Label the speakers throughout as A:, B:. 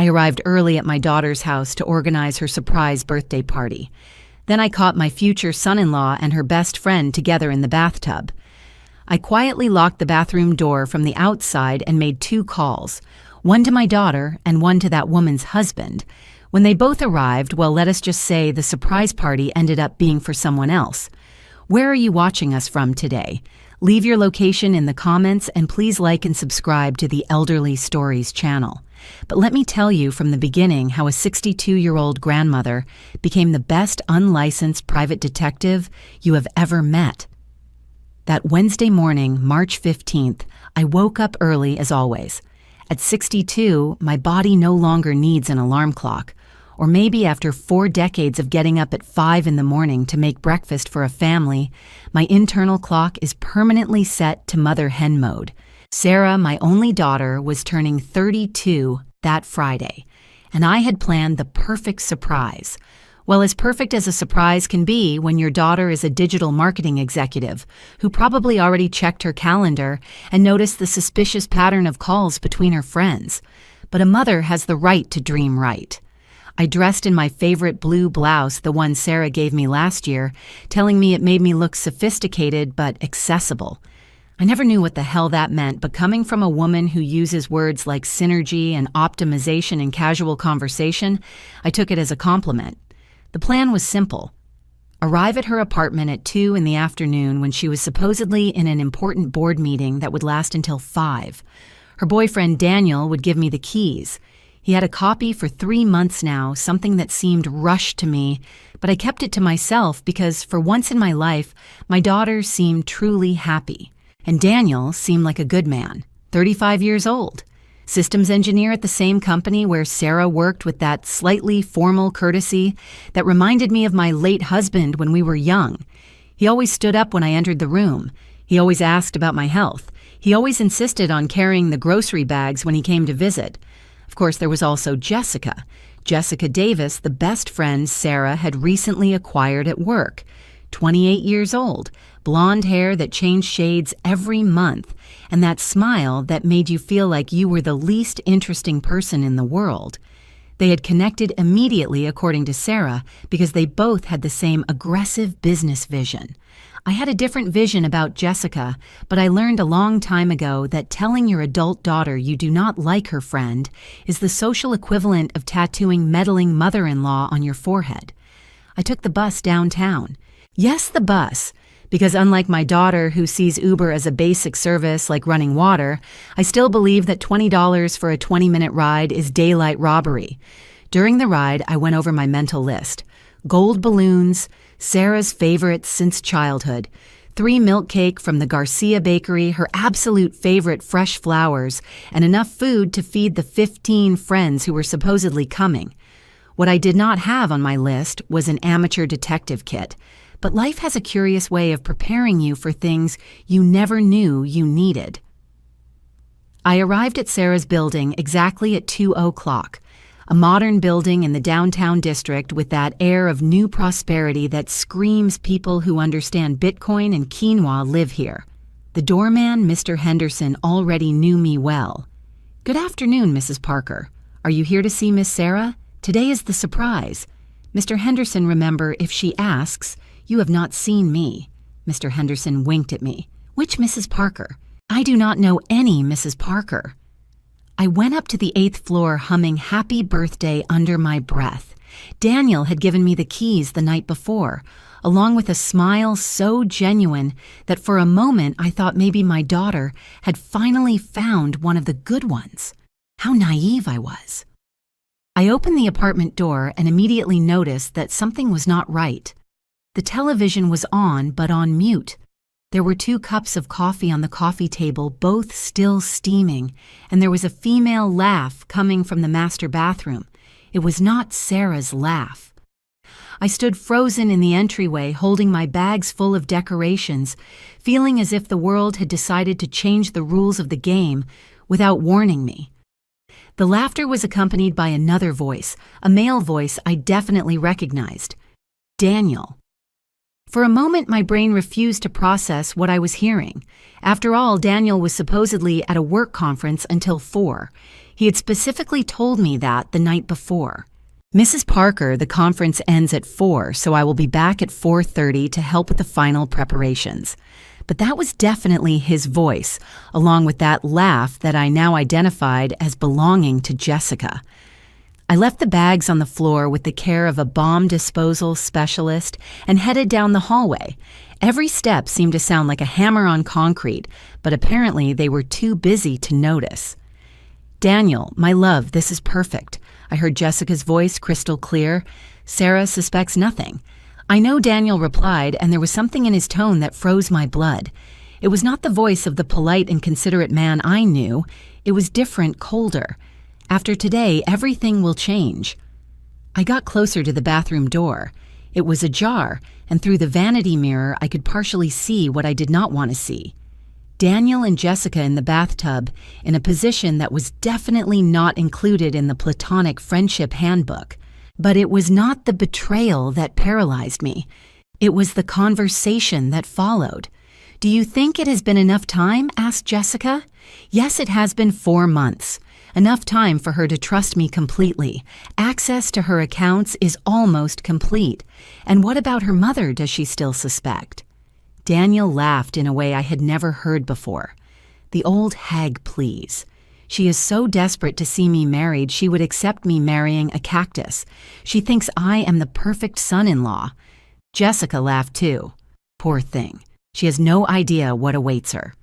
A: I arrived early at my daughter's house to organize her surprise birthday party. Then I caught my future son-in-law and her best friend together in the bathtub. I quietly locked the bathroom door from the outside and made 2 calls, one to my daughter and one to that woman's husband. When they both arrived, well, let us just say the surprise party ended up being for someone else. Where are you watching us from today? Leave your location in the comments and please like and subscribe to the Elderly Stories channel. But let me tell you from the beginning how a 62-year-old grandmother became the best unlicensed private detective you have ever met. That Wednesday morning, March 15th, I woke up early as always. At 62, my body no longer needs an alarm clock. Or maybe after 4 decades of getting up at 5 in the morning to make breakfast for a family, my internal clock is permanently set to mother hen mode. Sarah, my only daughter, was turning 32 that Friday, and I had planned the perfect surprise. Well, as perfect as a surprise can be when your daughter is a digital marketing executive who probably already checked her calendar and noticed the suspicious pattern of calls between her friends. But a mother has the right to dream right. I dressed in my favorite blue blouse, the one Sarah gave me last year, telling me it made me look sophisticated but accessible. I never knew what the hell that meant, but coming from a woman who uses words like synergy and optimization in casual conversation, I took it as a compliment. The plan was simple. Arrive at her apartment at 2 in the afternoon when she was supposedly in an important board meeting that would last until 5. Her boyfriend Daniel would give me the keys. He had a copy for 3 months now, something that seemed rushed to me, but I kept it to myself because for once in my life, my daughter seemed truly happy. And Daniel seemed like a good man, 35 years old. Systems engineer at the same company where Sarah worked with that slightly formal courtesy that reminded me of my late husband when we were young. He always stood up when I entered the room. He always asked about my health. He always insisted on carrying the grocery bags when he came to visit. Of course, there was also Jessica. Jessica Davis, the best friend Sarah had recently acquired at work. 28 years old, blonde hair that changed shades every month, and that smile that made you feel like you were the least interesting person in the world. They had connected immediately, according to Sarah, because they both had the same aggressive business vision. I had a different vision about Jessica, but I learned a long time ago that telling your adult daughter you do not like her friend is the social equivalent of tattooing meddling mother-in-law on your forehead. I took the bus downtown. Yes, the bus, because unlike my daughter who sees Uber as a basic service like running water, I still believe that $20 for a 20-minute ride is daylight robbery. During the ride, I went over my mental list. Gold balloons, Sarah's favorite since childhood, 3 milk cake from the Garcia Bakery, her absolute favorite fresh flowers, and enough food to feed the 15 friends who were supposedly coming. What I did not have on my list was an amateur detective kit. But life has a curious way of preparing you for things you never knew you needed. I arrived at Sarah's building exactly at 2:00, a modern building in the downtown district with that air of new prosperity that screams people who understand Bitcoin and quinoa live here. The doorman, Mr. Henderson, already knew me well. "Good afternoon, Mrs. Parker. Are you here to see Miss Sarah? Today is the surprise. Mr. Henderson, remember, if she asks, you have not seen me." Mr. Henderson winked at me. "Which Mrs. Parker? I do not know any Mrs. Parker." I went up to the 8th floor humming Happy Birthday under my breath. Daniel had given me the keys the night before, along with a smile so genuine that for a moment I thought maybe my daughter had finally found one of the good ones. How naive I was. I opened the apartment door and immediately noticed that something was not right. The television was on, but on mute. There were 2 cups of coffee on the coffee table, both still steaming, and there was a female laugh coming from the master bathroom. It was not Sarah's laugh. I stood frozen in the entryway, holding my bags full of decorations, feeling as if the world had decided to change the rules of the game without warning me. The laughter was accompanied by another voice, a male voice I definitely recognized. Daniel. For a moment, my brain refused to process what I was hearing. After all, Daniel was supposedly at a work conference until 4. He had specifically told me that the night before. Mrs. Parker, the conference ends at 4, so I will be back at 4:30 to help with the final preparations. But that was definitely his voice, along with that laugh that I now identified as belonging to Jessica. I left the bags on the floor with the care of a bomb disposal specialist and headed down the hallway. Every step seemed to sound like a hammer on concrete, but apparently they were too busy to notice. "Daniel, my love, this is perfect." I heard Jessica's voice crystal clear. "Sarah suspects nothing." I know Daniel replied, and there was something in his tone that froze my blood. It was not the voice of the polite and considerate man I knew. It was different, colder. After today, everything will change. I got closer to the bathroom door. It was ajar, and through the vanity mirror I could partially see what I did not want to see. Daniel and Jessica in the bathtub, in a position that was definitely not included in the platonic friendship handbook. But it was not the betrayal that paralyzed me. It was the conversation that followed. "Do you think it has been enough time?" asked Jessica. "Yes, it has been 4 months. Enough time for her to trust me completely. Access to her accounts is almost complete. And what about her mother, does she still suspect?" Daniel laughed in a way I had never heard before. "The old hag, please. She is so desperate to see me married she would accept me marrying a cactus. She thinks I am the perfect son-in-law." Jessica laughed too. "Poor thing. She has no idea what awaits her."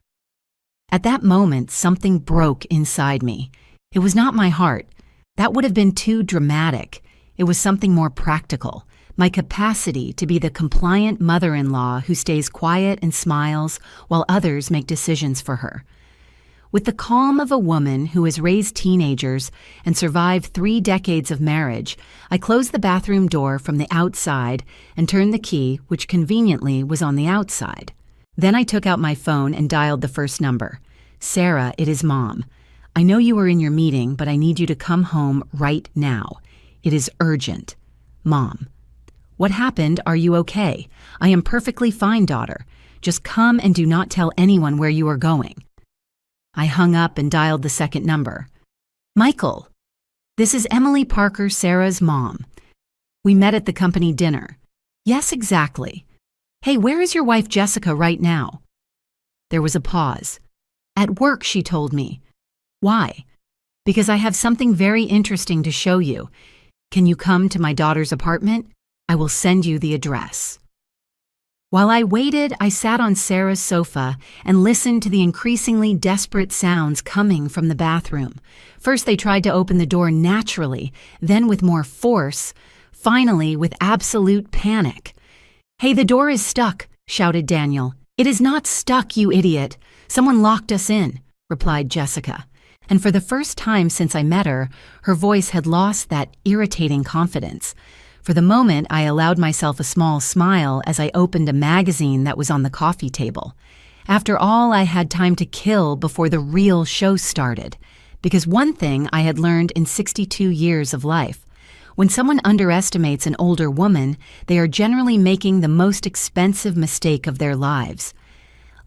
A: At that moment, something broke inside me. It was not my heart. That would have been too dramatic. It was something more practical. My capacity to be the compliant mother-in-law who stays quiet and smiles while others make decisions for her. With the calm of a woman who has raised teenagers and survived 3 decades of marriage, I closed the bathroom door from the outside and turned the key, which conveniently was on the outside. Then I took out my phone and dialed the first number. "Sarah, it is Mom. I know you are in your meeting, but I need you to come home right now. It is urgent. Mom." "What happened? Are you okay?" "I am perfectly fine, daughter. Just come and do not tell anyone where you are going." I hung up and dialed the second number. "Michael, this is Emily Parker, Sarah's mom. We met at the company dinner." "Yes, exactly." "Hey, where is your wife Jessica right now?" There was a pause. "At work," she told me. "Why?" "Because I have something very interesting to show you. Can you come to my daughter's apartment? I will send you the address." While I waited, I sat on Sarah's sofa and listened to the increasingly desperate sounds coming from the bathroom. First, they tried to open the door naturally, then with more force, finally with absolute panic. "Hey, the door is stuck," shouted Daniel. "It is not stuck, you idiot. Someone locked us in," replied Jessica. And for the first time since I met her, her voice had lost that irritating confidence. For the moment, I allowed myself a small smile as I opened a magazine that was on the coffee table. After all, I had time to kill before the real show started. Because one thing I had learned in 62 years of life: when someone underestimates an older woman, they are generally making the most expensive mistake of their lives.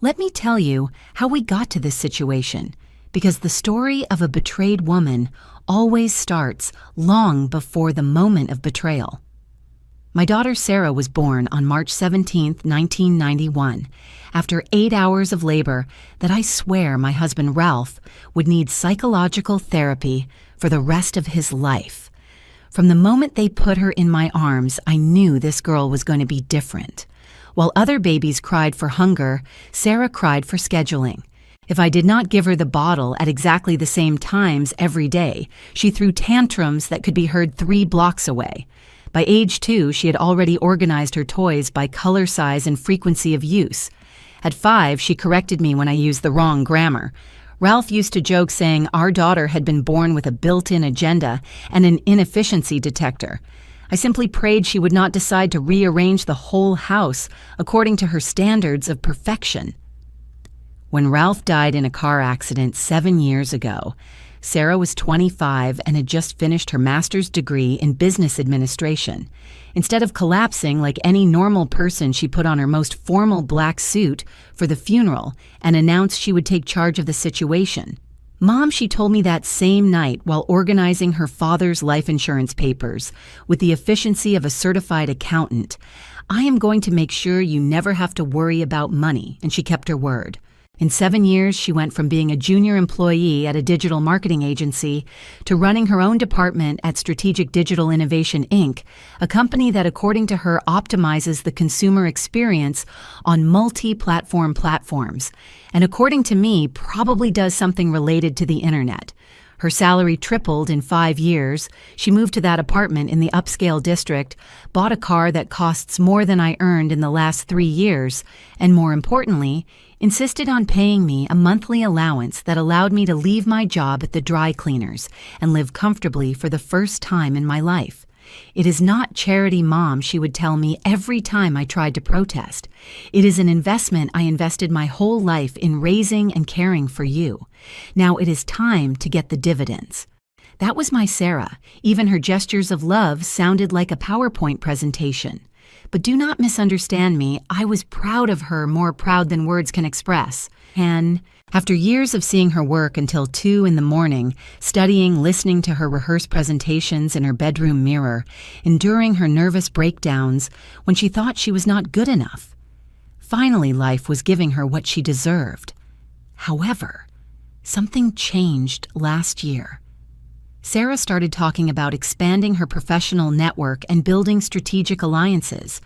A: Let me tell you how we got to this situation, because the story of a betrayed woman always starts long before the moment of betrayal. My daughter Sarah was born on March 17, 1991, after 8 hours of labor that I swear my husband Ralph would need psychological therapy for the rest of his life. From the moment they put her in my arms, I knew this girl was going to be different. While other babies cried for hunger, Sarah cried for scheduling. If I did not give her the bottle at exactly the same times every day, she threw tantrums that could be heard 3 blocks away. By age 2, she had already organized her toys by color, size, and frequency of use. At 5, she corrected me when I used the wrong grammar. Ralph used to joke saying our daughter had been born with a built-in agenda and an inefficiency detector. I simply prayed she would not decide to rearrange the whole house according to her standards of perfection. When Ralph died in a car accident 7 years ago, Sarah was 25 and had just finished her master's degree in business administration. Instead of collapsing like any normal person, she put on her most formal black suit for the funeral and announced she would take charge of the situation. Mom, she told me that same night while organizing her father's life insurance papers with the efficiency of a certified accountant. I am going to make sure you never have to worry about money, and she kept her word. In 7 years, she went from being a junior employee at a digital marketing agency to running her own department at Strategic Digital Innovation, Inc., a company that, according to her, optimizes the consumer experience on multi-platform platforms, and according to me, probably does something related to the internet. Her salary tripled in 5 years. She moved to that apartment in the upscale district, bought a car that costs more than I earned in the last 3 years, and more importantly, insisted on paying me a monthly allowance that allowed me to leave my job at the dry cleaners and live comfortably for the first time in my life. It is not charity, Mom, she would tell me every time I tried to protest. It is an investment I invested my whole life in raising and caring for you. Now it is time to get the dividends. That was my Sarah. Even her gestures of love sounded like a PowerPoint presentation. But do not misunderstand me, I was proud of her, more proud than words can express. And after years of seeing her work until 2 in the morning, studying, listening to her rehearsed presentations in her bedroom mirror, enduring her nervous breakdowns when she thought she was not good enough, finally life was giving her what she deserved. However, something changed last year. Sarah started talking about expanding her professional network and building strategic alliances.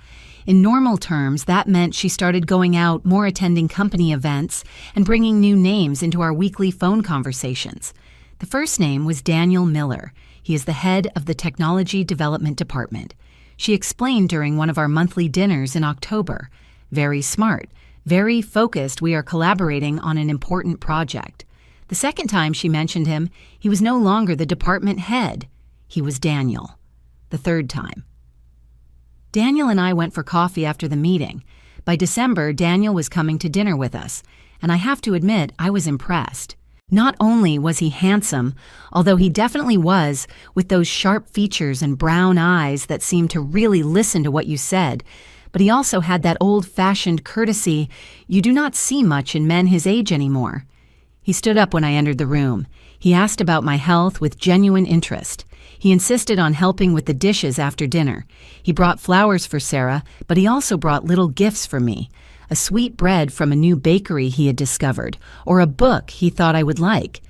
A: In normal terms, that meant she started going out, more attending company events, and bringing new names into our weekly phone conversations. The first name was Daniel Miller. He is the head of the Technology Development Department. She explained during one of our monthly dinners in October. Very smart, very focused. We are collaborating on an important project. The second time she mentioned him, he was no longer the department head. He was Daniel. The third time. Daniel and I went for coffee after the meeting. By December, Daniel was coming to dinner with us, and I have to admit, I was impressed. Not only was he handsome, although he definitely was, with those sharp features and brown eyes that seemed to really listen to what you said, but he also had that old-fashioned courtesy you do not see much in men his age anymore. He stood up when I entered the room. He asked about my health with genuine interest. He insisted on helping with the dishes after dinner. He brought flowers for Sarah, but he also brought little gifts for me. A sweet bread from a new bakery he had discovered, or a book he thought I would like.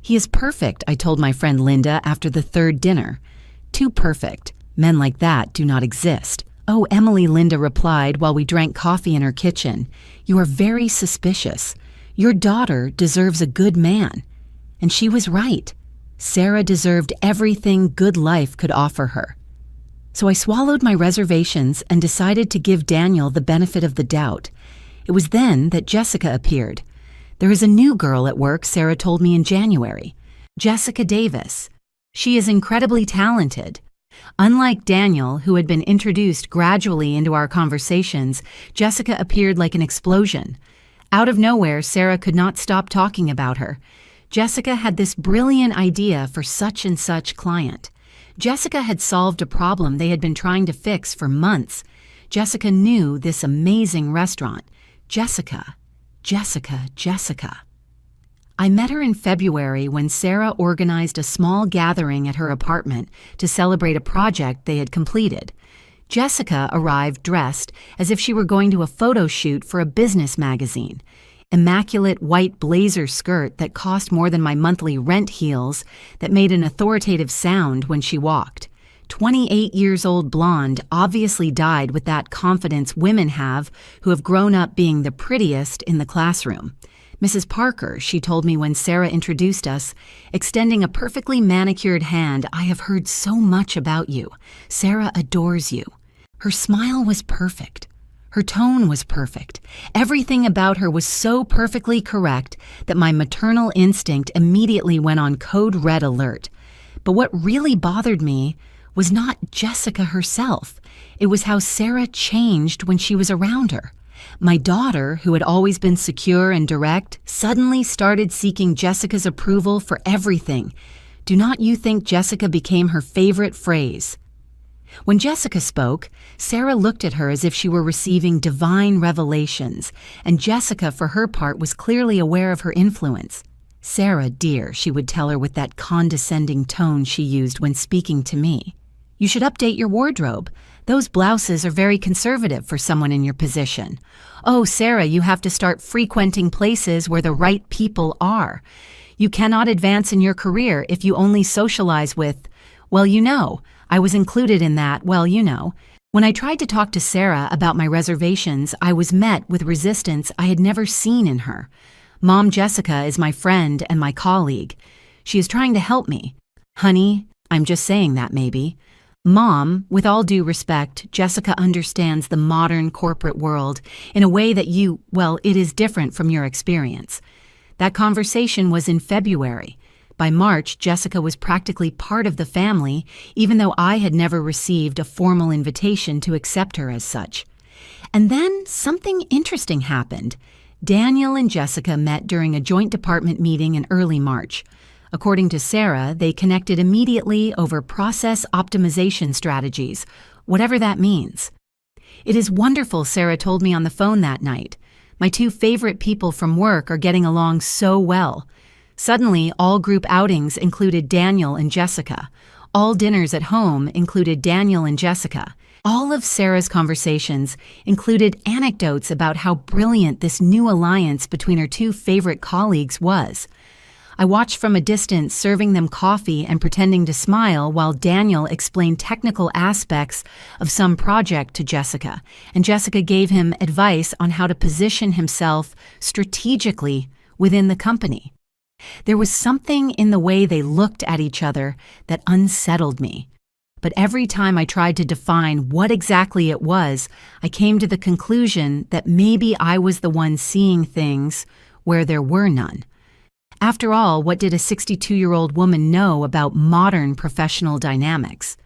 A: He is perfect, I told my friend Linda after the third dinner. Too perfect. Men like that do not exist. Oh, Emily, Linda replied while we drank coffee in her kitchen. You are very suspicious. Your daughter deserves a good man. And she was right. Sarah deserved everything good life could offer her. So I swallowed my reservations and decided to give Daniel the benefit of the doubt. It was then that Jessica appeared. There is a new girl at work, Sarah told me in January. Jessica Davis. She is incredibly talented. Unlike Daniel, who had been introduced gradually into our conversations, Jessica appeared like an explosion. Out of nowhere, Sarah could not stop talking about her. Jessica had this brilliant idea for such and such client. Jessica had solved a problem they had been trying to fix for months. Jessica knew this amazing restaurant. Jessica, Jessica, Jessica. I met her in February when Sarah organized a small gathering at her apartment to celebrate a project they had completed. Jessica arrived dressed as if she were going to a photo shoot for a business magazine. Immaculate white blazer skirt that cost more than my monthly rent, heels that made an authoritative sound when she walked. 28 years old blonde, obviously dyed with that confidence women have who have grown up being the prettiest in the classroom. Mrs. Parker, she told me when Sarah introduced us, extending a perfectly manicured hand. I have heard so much about you. Sarah adores you. Her smile was perfect. Her tone was perfect. Everything about her was so perfectly correct that my maternal instinct immediately went on code red alert. But what really bothered me was not Jessica herself. It was how Sarah changed when she was around her. My daughter, who had always been secure and direct, suddenly started seeking Jessica's approval for everything. Do not you think Jessica became her favorite phrase? When Jessica spoke, Sarah looked at her as if she were receiving divine revelations, and Jessica, for her part, was clearly aware of her influence. "Sarah, dear," she would tell her with that condescending tone she used when speaking to me. "You should update your wardrobe. Those blouses are very conservative for someone in your position. Oh, Sarah, you have to start frequenting places where the right people are. You cannot advance in your career if you only socialize with, well, you know, I was included in that, well, you know." When I tried to talk to Sarah about my reservations, I was met with resistance I had never seen in her. Mom Jessica is my friend and my colleague. She is trying to help me. Honey, I'm just saying that maybe. Mom, with all due respect, Jessica understands the modern corporate world in a way that it is different from your experience. That conversation was in February. By March, Jessica was practically part of the family, even though I had never received a formal invitation to accept her as such. And then something interesting happened. Daniel and Jessica met during a joint department meeting in early March. According to Sarah, they connected immediately over process optimization strategies, whatever that means. "It is wonderful," Sarah told me on the phone that night. "My two favorite people from work are getting along so well." Suddenly, all group outings included Daniel and Jessica. All dinners at home included Daniel and Jessica. All of Sarah's conversations included anecdotes about how brilliant this new alliance between her two favorite colleagues was. I watched from a distance, serving them coffee and pretending to smile while Daniel explained technical aspects of some project to Jessica, and Jessica gave him advice on how to position himself strategically within the company. There was something in the way they looked at each other that unsettled me. But every time I tried to define what exactly it was, I came to the conclusion that maybe I was the one seeing things where there were none. After all, what did a 62-year-old woman know about modern professional dynamics?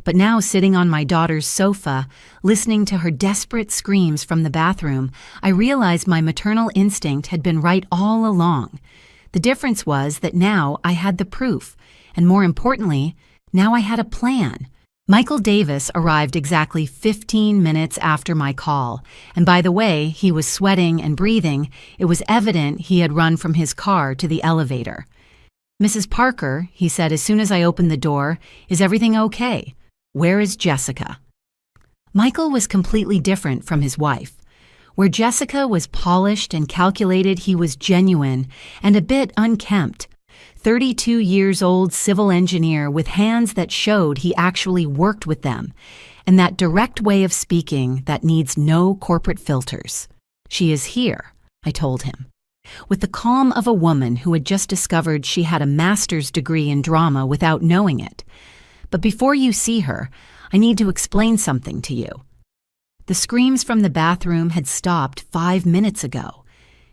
A: But now, sitting on my daughter's sofa, listening to her desperate screams from the bathroom, I realized my maternal instinct had been right all along. The difference was that now I had the proof, and more importantly, now I had a plan. Michael Davis arrived exactly 15 minutes after my call, and by the way he was sweating and breathing, it was evident he had run from his car to the elevator. "Mrs. Parker," he said as soon as I opened the door, "is everything okay? Where is Jessica?" Michael was completely different from his wife. Where Jessica was polished and calculated, he was genuine and a bit unkempt. 32 years old civil engineer with hands that showed he actually worked with them, and that direct way of speaking that needs no corporate filters. "She is here," I told him, with the calm of a woman who had just discovered she had a master's degree in drama without knowing it. "But before you see her, I need to explain something to you." The screams from the bathroom had stopped 5 minutes ago.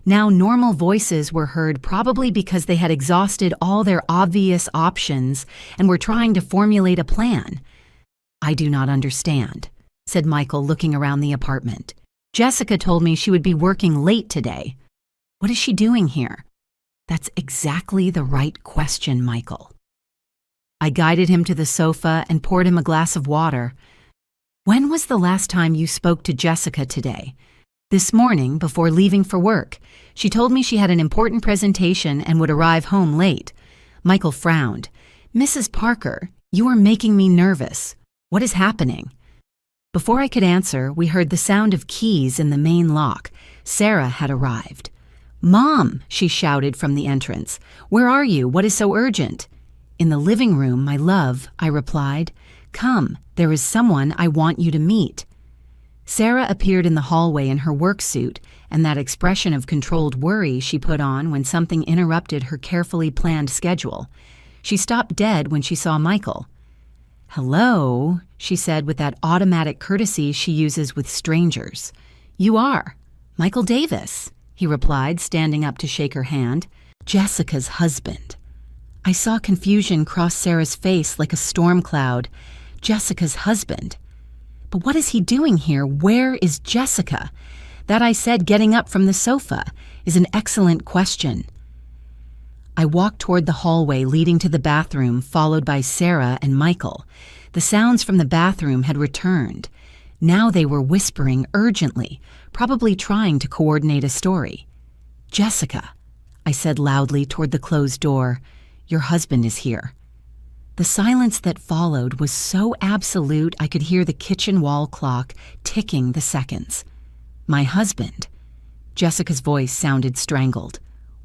A: Now normal voices were heard, probably because they had exhausted all their obvious options and were trying to formulate a plan. "I do not understand," said Michael, looking around the apartment. "Jessica told me she would be working late today. What is she doing here?" "That's exactly the right question, Michael." I guided him to the sofa and poured him a glass of water. "When was the last time you spoke to Jessica today?" "This morning, before leaving for work. She told me she had an important presentation and would arrive home late." Michael frowned. "Mrs. Parker, you are making me nervous. What is happening?" Before I could answer, we heard the sound of keys in the main lock. Sarah had arrived. "Mom," she shouted from the entrance. "Where are you? What is so urgent?" "In the living room, my love," I replied. "Come, there is someone I want you to meet." Sarah appeared in the hallway in her work suit, and that expression of controlled worry she put on when something interrupted her carefully planned schedule. She stopped dead when she saw Michael. "Hello," she said with that automatic courtesy she uses with strangers. "You are Michael Davis," he replied, standing up to shake her hand. "Jessica's husband." I saw confusion cross Sarah's face like a storm cloud. Jessica's husband. But what is he doing here? Where is Jessica? That, I said, getting up from the sofa, is an excellent question. I walked toward the hallway leading to the bathroom, followed by Sarah and Michael. The sounds from the bathroom had returned. Now they were whispering urgently, probably trying to coordinate a story. "Jessica." I said loudly toward the closed door. "Your husband is here." The silence that followed was so absolute I could hear the kitchen wall clock ticking the seconds. "My husband?" Jessica's voice sounded strangled.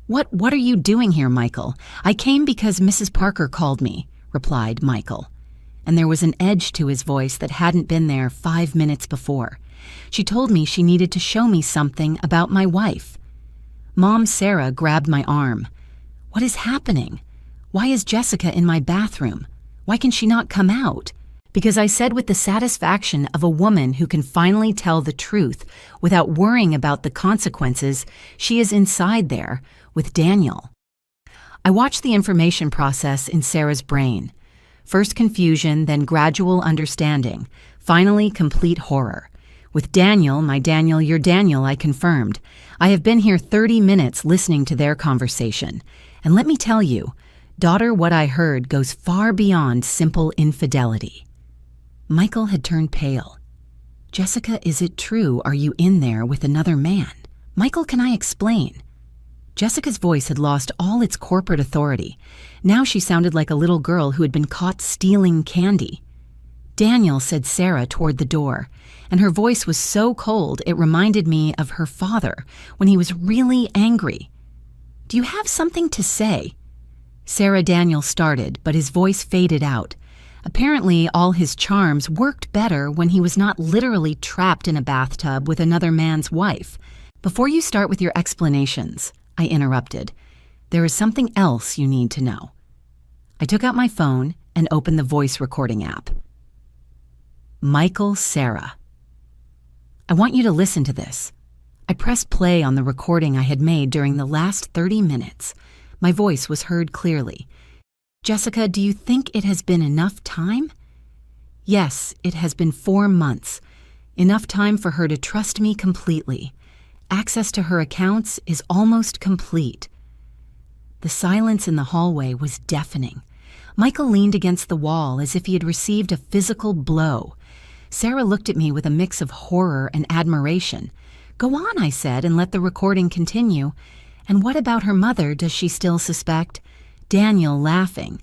A: What are you doing here, Michael? I came because Mrs. Parker called me," replied Michael. And there was an edge to his voice that hadn't been there 5 minutes before. "She told me she needed to show me something about my wife." Mom Sarah grabbed my arm. "What is happening? Why is Jessica in my bathroom? Why can she not come out?" Because I said with the satisfaction of a woman who can finally tell the truth without worrying about the consequences, she is inside there with Daniel. I watched the information process in Sarah's brain. First confusion, then gradual understanding, finally complete horror. With Daniel, my Daniel, your Daniel, I confirmed. I have been here 30 minutes listening to their conversation. And let me tell you, daughter, what I heard goes far beyond simple infidelity. Michael had turned pale. "Jessica, is it true? Are you in there with another man? Michael, can I explain?" Jessica's voice had lost all its corporate authority. Now she sounded like a little girl who had been caught stealing candy. "Daniel," said Sarah toward the door, and her voice was so cold it reminded me of her father when he was really angry. "Do you have something to say?" Sarah Daniel started, but his voice faded out. Apparently, all his charms worked better when he was not literally trapped in a bathtub with another man's wife. "Before you start with your explanations," I interrupted, "there is something else you need to know." I took out my phone and opened the voice recording app. "Michael, Sarah. I want you to listen to this." I pressed play on the recording I had made during the last 30 minutes. My voice was heard clearly. "Jessica, do you think it has been enough time?" "Yes, it has been 4 months. Enough time for her to trust me completely. Access to her accounts is almost complete." The silence in the hallway was deafening. Michael leaned against the wall as if he had received a physical blow. Sarah looked at me with a mix of horror and admiration. "Go on," I said, and let the recording continue. "And what about her mother? Does she still suspect?" Daniel laughing.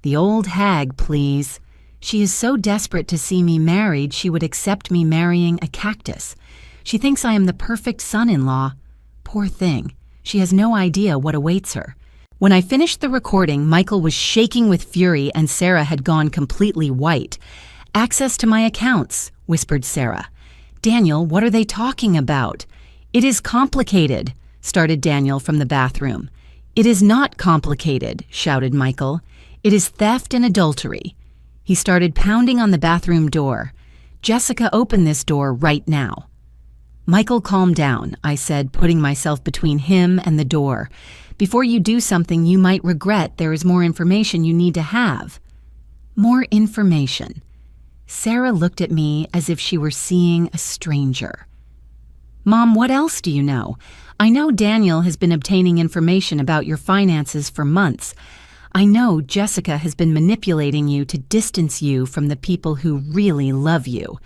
A: "The old hag, please. She is so desperate to see me married she would accept me marrying a cactus. She thinks I am the perfect son-in-law. Poor thing. She has no idea what awaits her." When I finished the recording, Michael was shaking with fury and Sarah had gone completely white. "Access to my accounts," whispered Sarah. "Daniel, what are they talking about?" "It is complicated," started Daniel from the bathroom. "It is not complicated," shouted Michael. "It is theft and adultery." He started pounding on the bathroom door. "Jessica, open this door right now." "Michael, calm down," I said, putting myself between him and the door. "Before you do something you might regret, there is more information you need to have." "More information." Sarah looked at me as if she were seeing a stranger. "Mom, what else do you know? I know Daniel has been obtaining information about your finances for months. I know Jessica has been manipulating you to distance you from the people who really love you."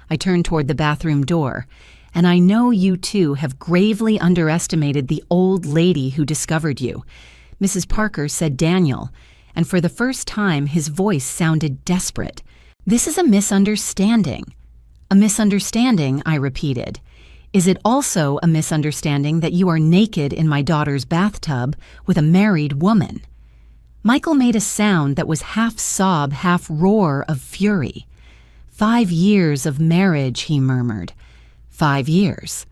A: I turned toward the bathroom door. "And I know you too have gravely underestimated the old lady who discovered you." Mrs. Parker said Daniel, and for the first time his voice sounded desperate. "This is a misunderstanding." "A misunderstanding," I repeated. "Is it also a misunderstanding that you are naked in my daughter's bathtub with a married woman?" Michael made a sound that was half sob, half roar of fury. 5 years of marriage," he murmured. 5 years.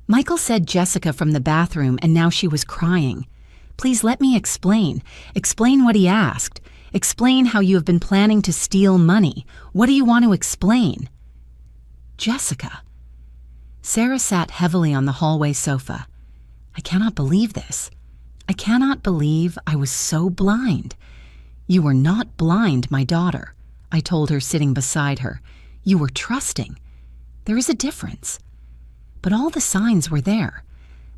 A: Michael said Jessica from the bathroom, and now she was crying. "Please let me explain. Explain what he asked. Explain how you have been planning to steal money. What do you want to explain?" "Jessica." Sarah sat heavily on the hallway sofa. "I cannot believe this. I cannot believe I was so blind." "You were not blind, my daughter," I told her sitting beside her. "You were trusting. There is a difference." But all the signs were there.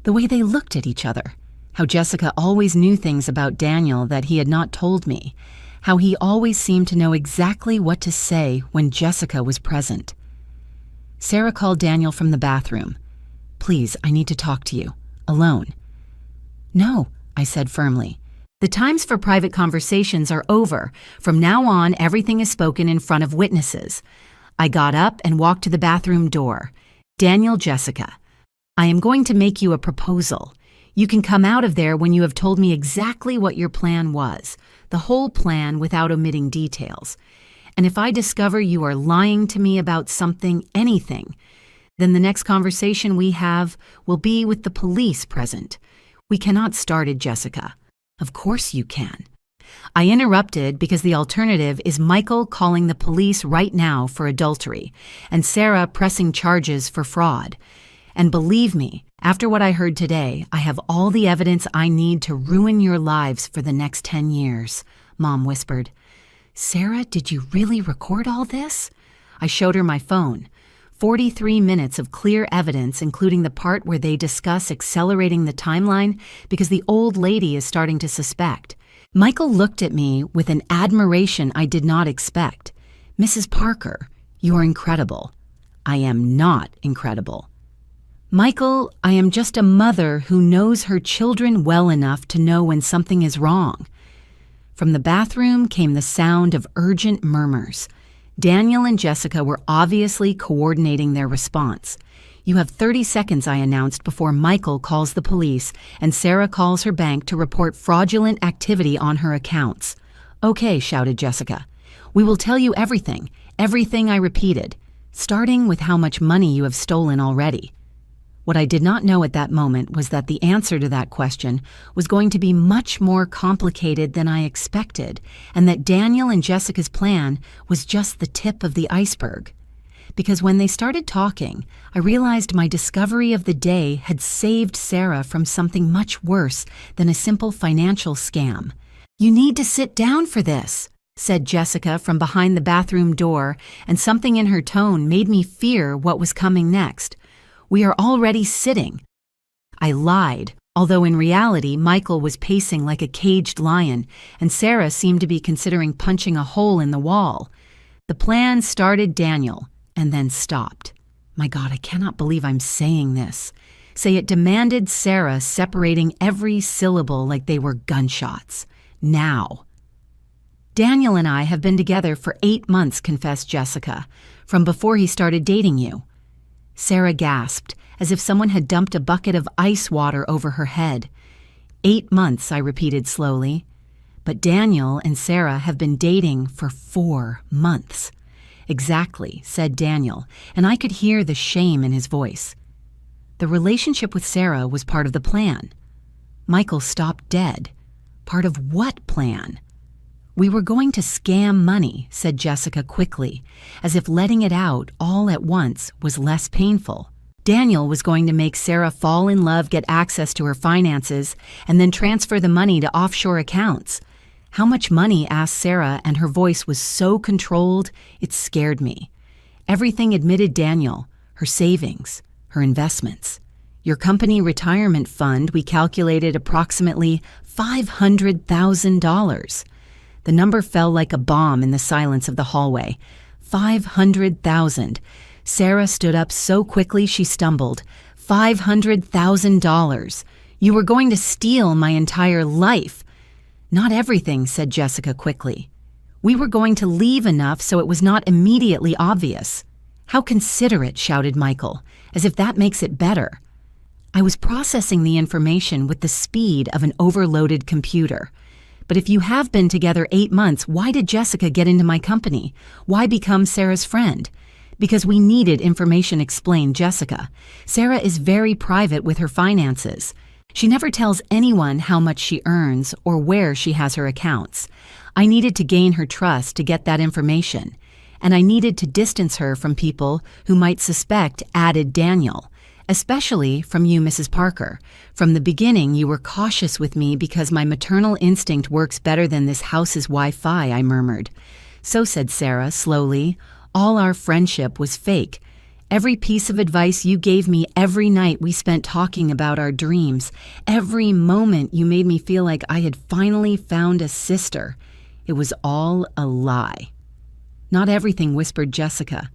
A: The way they looked at each other. How Jessica always knew things about Daniel that he had not told me. How he always seemed to know exactly what to say when Jessica was present. Sarah called Daniel from the bathroom. "Please, I need to talk to you. Alone." No, I said firmly. The times for private conversations are over. From now on, everything is spoken in front of witnesses. I got up and walked to the bathroom door. Daniel, Jessica, I am going to make you a proposal. You can come out of there when you have told me exactly what your plan was, the whole plan without omitting details. And if I discover you are lying to me about something, anything, then the next conversation we have will be with the police present. We cannot start it, Jessica. Of course you can. I interrupted because the alternative is Michael calling the police right now for adultery and Sarah pressing charges for fraud. And believe me, after what I heard today, I have all the evidence I need to ruin your lives for the next 10 years, Mom whispered. Sarah, did you really record all this? I showed her my phone. 43 minutes of clear evidence, including the part where they discuss accelerating the timeline because the old lady is starting to suspect. Michael looked at me with an admiration I did not expect. Mrs. Parker, you are incredible. I am not incredible. Michael, I am just a mother who knows her children well enough to know when something is wrong. From the bathroom came the sound of urgent murmurs. Daniel and Jessica were obviously coordinating their response. You have 30 seconds, I announced, before Michael calls the police and Sarah calls her bank to report fraudulent activity on her accounts. Okay, shouted Jessica. We will tell you everything, I repeated, starting with how much money you have stolen already. What I did not know at that moment was that the answer to that question was going to be much more complicated than I expected, and that Daniel and Jessica's plan was just the tip of the iceberg. Because when they started talking, I realized my discovery of the day had saved Sarah from something much worse than a simple financial scam. You need to sit down for this, said Jessica from behind the bathroom door, and something in her tone made me fear what was coming next. We are already sitting. I lied, although in reality Michael was pacing like a caged lion, and Sarah seemed to be considering punching a hole in the wall. The plan started Daniel, and then stopped. My God, I cannot believe I'm saying this. Say it demanded Sarah separating every syllable like they were gunshots. Now. Daniel and I have been together for 8 months, confessed Jessica, from before he started dating you. Sarah gasped, as if someone had dumped a bucket of ice water over her head. 8 months, I repeated slowly. But Daniel and Sarah have been dating for 4 months. Exactly, said Daniel, and I could hear the shame in his voice. The relationship with Sarah was part of the plan. Michael stopped dead. Part of what plan? We were going to scam money, said Jessica quickly, as if letting it out all at once was less painful. Daniel was going to make Sarah fall in love, get access to her finances, and then transfer the money to offshore accounts. How much money? Asked Sarah, and her voice was so controlled, it scared me. Everything, admitted Daniel, her savings, her investments. Your company retirement fund, we calculated approximately $500,000. The number fell like a bomb in the silence of the hallway. 500,000. Sarah stood up so quickly she stumbled. $500,000. You were going to steal my entire life. Not everything, said Jessica quickly. We were going to leave enough so it was not immediately obvious. How considerate, shouted Michael, as if that makes it better. I was processing the information with the speed of an overloaded computer. But if you have been together 8 months, why did Jessica get into my company? Why become Sarah's friend? Because we needed information, explained Jessica. Sarah is very private with her finances. She never tells anyone how much she earns or where she has her accounts. I needed to gain her trust to get that information. And I needed to distance her from people who might suspect, added Daniel. Especially from you, Mrs. Parker. From the beginning, you were cautious with me because my maternal instinct works better than this house's Wi-Fi, I murmured. So, said Sarah, slowly, all our friendship was fake. Every piece of advice you gave me every night we spent talking about our dreams. Every moment you made me feel like I had finally found a sister. It was all a lie. Not everything, whispered Jessica.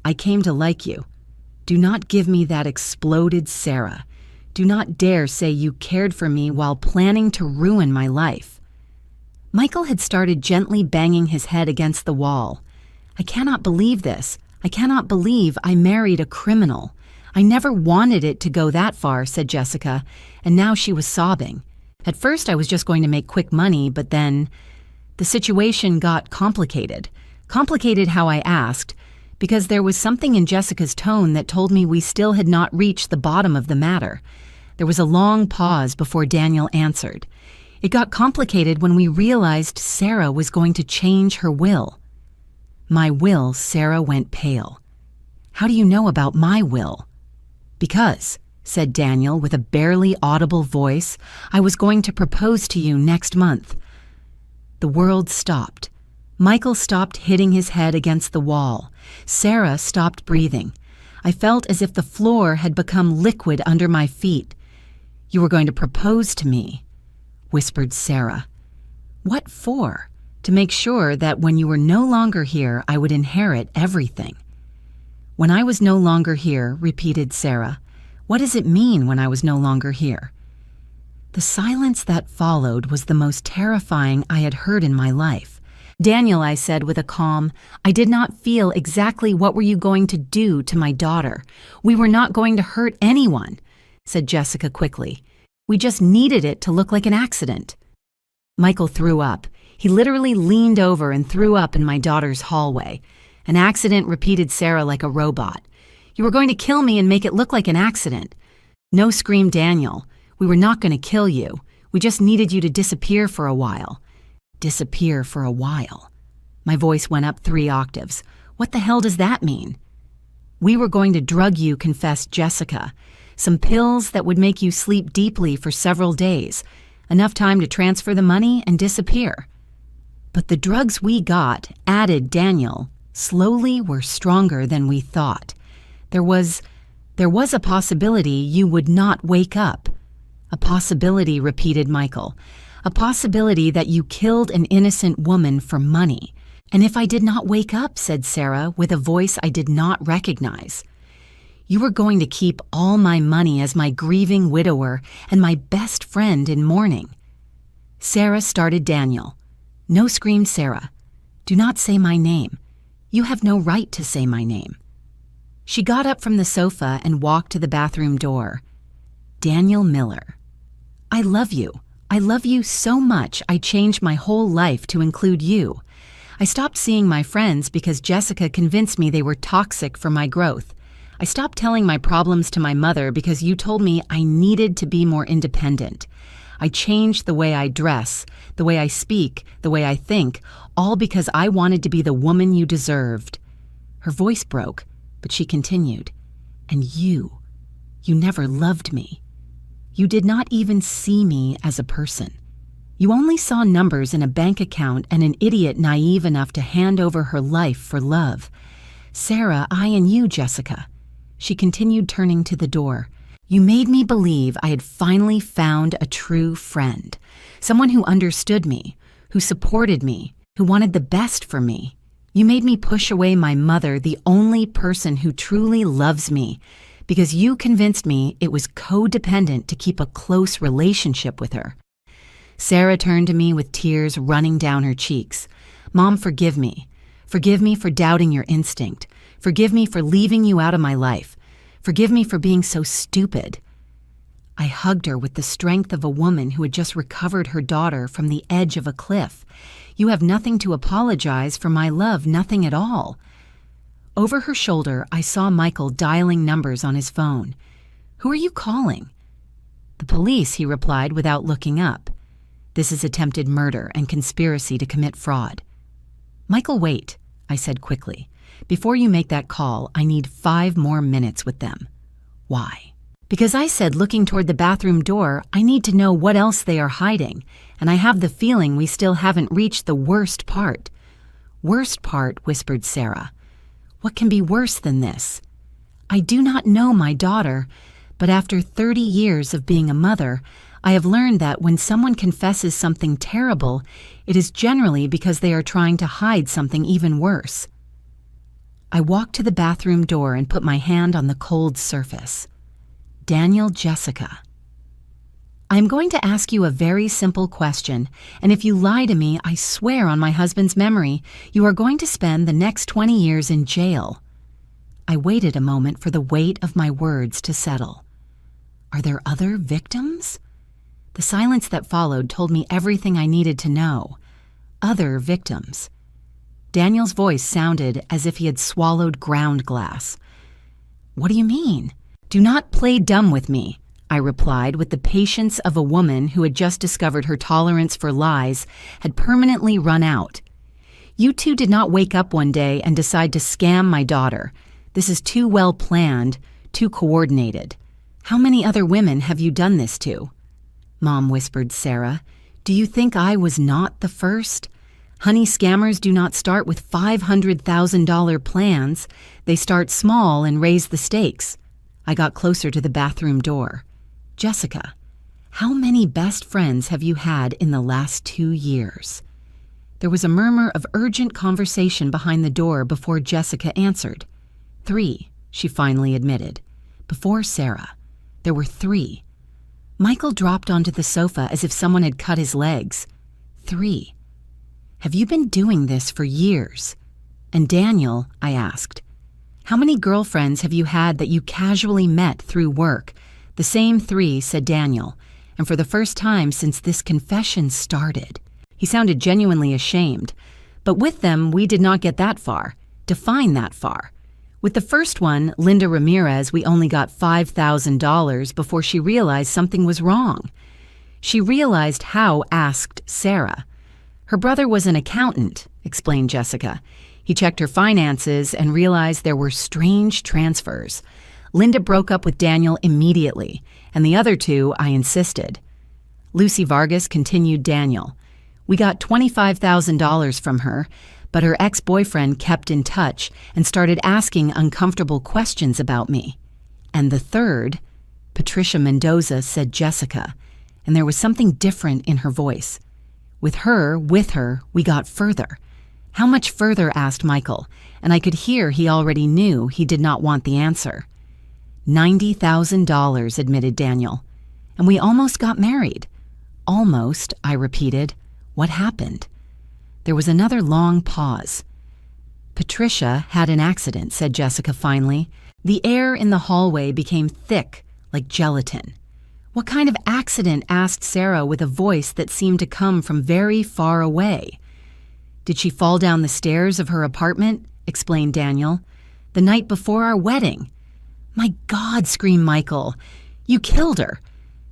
A: I came to like you. Do not give me that, exploded Sarah. Do not dare say you cared for me while planning to ruin my life." Michael had started gently banging his head against the wall. "I cannot believe this. I cannot believe I married a criminal. I never wanted it to go that far," said Jessica, and now she was sobbing. "At first I was just going to make quick money, but then the situation got complicated. Complicated how I asked, because there was something in Jessica's tone that told me we still had not reached the bottom of the matter." There was a long pause before Daniel answered. "It got complicated when we realized Sarah was going to change her will." "My will," Sarah went pale. "How do you know about my will?" "Because," said Daniel with a barely audible voice, "I was going to propose to you next month." The world stopped. Michael stopped hitting his head against the wall. Sarah stopped breathing. I felt as if the floor had become liquid under my feet. "You were going to propose to me," whispered Sarah. "What for?" "To make sure that when you were no longer here, I would inherit everything." "When I was no longer here," repeated Sarah. "What does it mean when I was no longer here?" The silence that followed was the most terrifying I had heard in my life. "Daniel," I said with a calm, "I did not feel exactly what were you going to do to my daughter. We were not going to hurt anyone," said Jessica quickly. "We just needed it to look like an accident." Michael threw up. He literally leaned over and threw up in my daughter's hallway. "An accident," repeated Sarah like a robot. "You were going to kill me and make it look like an accident." "No," screamed Daniel. "We were not going to kill you. We just needed you to disappear for a while." "Disappear for a while." My voice went up 3 octaves. "What the hell does that mean?" "We were going to drug you," confessed Jessica. "Some pills that would make you sleep deeply for several days. Enough time to transfer the money and disappear." "But the drugs we got," added Daniel, "slowly were stronger than we thought. There was a possibility you would not wake up." "A possibility," repeated Michael. "A possibility that you killed an innocent woman for money." "And if I did not wake up," said Sarah with a voice I did not recognize. "You were going to keep all my money as my grieving widower and my best friend in mourning." "Sarah," started Daniel. "No," screamed Sarah. "Do not say my name. You have no right to say my name." She got up from the sofa and walked to the bathroom door. "Daniel Miller, I love you. I love you so much I changed my whole life to include you. I stopped seeing my friends because Jessica convinced me they were toxic for my growth. I stopped telling my problems to my mother because you told me I needed to be more independent. I changed the way I dress, the way I speak, the way I think, all because I wanted to be the woman you deserved." Her voice broke, but she continued. "And you never loved me. You did not even see me as a person. You only saw numbers in a bank account and an idiot naive enough to hand over her life for love. Sarah, I and you, Jessica." She continued, turning to the door. "You made me believe I had finally found a true friend, someone who understood me, who supported me, who wanted the best for me. You made me push away my mother, the only person who truly loves me, because you convinced me it was codependent to keep a close relationship with her." Sarah turned to me with tears running down her cheeks. "Mom, forgive me. Forgive me for doubting your instinct. Forgive me for leaving you out of my life. Forgive me for being so stupid." I hugged her with the strength of a woman who had just recovered her daughter from the edge of a cliff. "You have nothing to apologize for, my love, nothing at all." Over her shoulder, I saw Michael dialing numbers on his phone. "Who are you calling?" "The police," he replied without looking up. "This is attempted murder and conspiracy to commit fraud." "Michael, wait," I said quickly. "Before you make that call, I need 5 more minutes with them." "Why?" "Because I said, looking toward the bathroom door, I need to know what else they are hiding, and I have the feeling we still haven't reached the worst part." "Worst part," whispered Sarah. "What can be worse than this?" "I do not know my daughter, but after 30 years of being a mother, I have learned that when someone confesses something terrible, it is generally because they are trying to hide something even worse." I walked to the bathroom door and put my hand on the cold surface. "Daniel, Jessica, I'm going to ask you a very simple question, and if you lie to me, I swear on my husband's memory, you are going to spend the next 20 years in jail." I waited a moment for the weight of my words to settle. Are there other victims? The silence that followed told me everything I needed to know. Other victims. Daniel's voice sounded as if he had swallowed ground glass. "What do you mean? Do not play dumb with me," I replied with the patience of a woman who had just discovered her tolerance for lies had permanently run out. "You two did not wake up one day and decide to scam my daughter. This is too well planned, too coordinated. How many other women have you done this to?" "Mom," whispered Sarah, "do you think I was not the first? Honey, scammers do not start with $500,000 plans. They start small and raise the stakes." I got closer to the bathroom door. "Jessica, how many best friends have you had in the last 2 years?" There was a murmur of urgent conversation behind the door before Jessica answered. 3, she finally admitted. Before Sarah. There were 3. Michael dropped onto the sofa as if someone had cut his legs. 3. Have you been doing this for years? And Daniel, I asked, how many girlfriends have you had that you casually met through work? The same 3, said Daniel, and for the first time since this confession started. He sounded genuinely ashamed, but with them we did not get that far, define that far. With the first one, Linda Ramirez, we only got $5,000 before she realized something was wrong. She realized how asked Sarah. Her brother was an accountant, explained Jessica. He checked her finances and realized there were strange transfers. Linda broke up with Daniel immediately, and the other 2, I insisted. Lucy Vargas continued Daniel. We got $25,000 from her, but her ex-boyfriend kept in touch and started asking uncomfortable questions about me. And the third, Patricia Mendoza, said Jessica, and there was something different in her voice. With her, we got further. How much further, asked Michael, and I could hear he already knew he did not want the answer. $90,000, admitted Daniel. And we almost got married. Almost, I repeated. What happened? There was another long pause. Patricia had an accident, said Jessica finally. The air in the hallway became thick, like gelatin. What kind of accident? Asked Sarah with a voice that seemed to come from very far away. Did she fall down the stairs of her apartment? Explained Daniel. The night before our wedding. My God, screamed Michael. You killed her.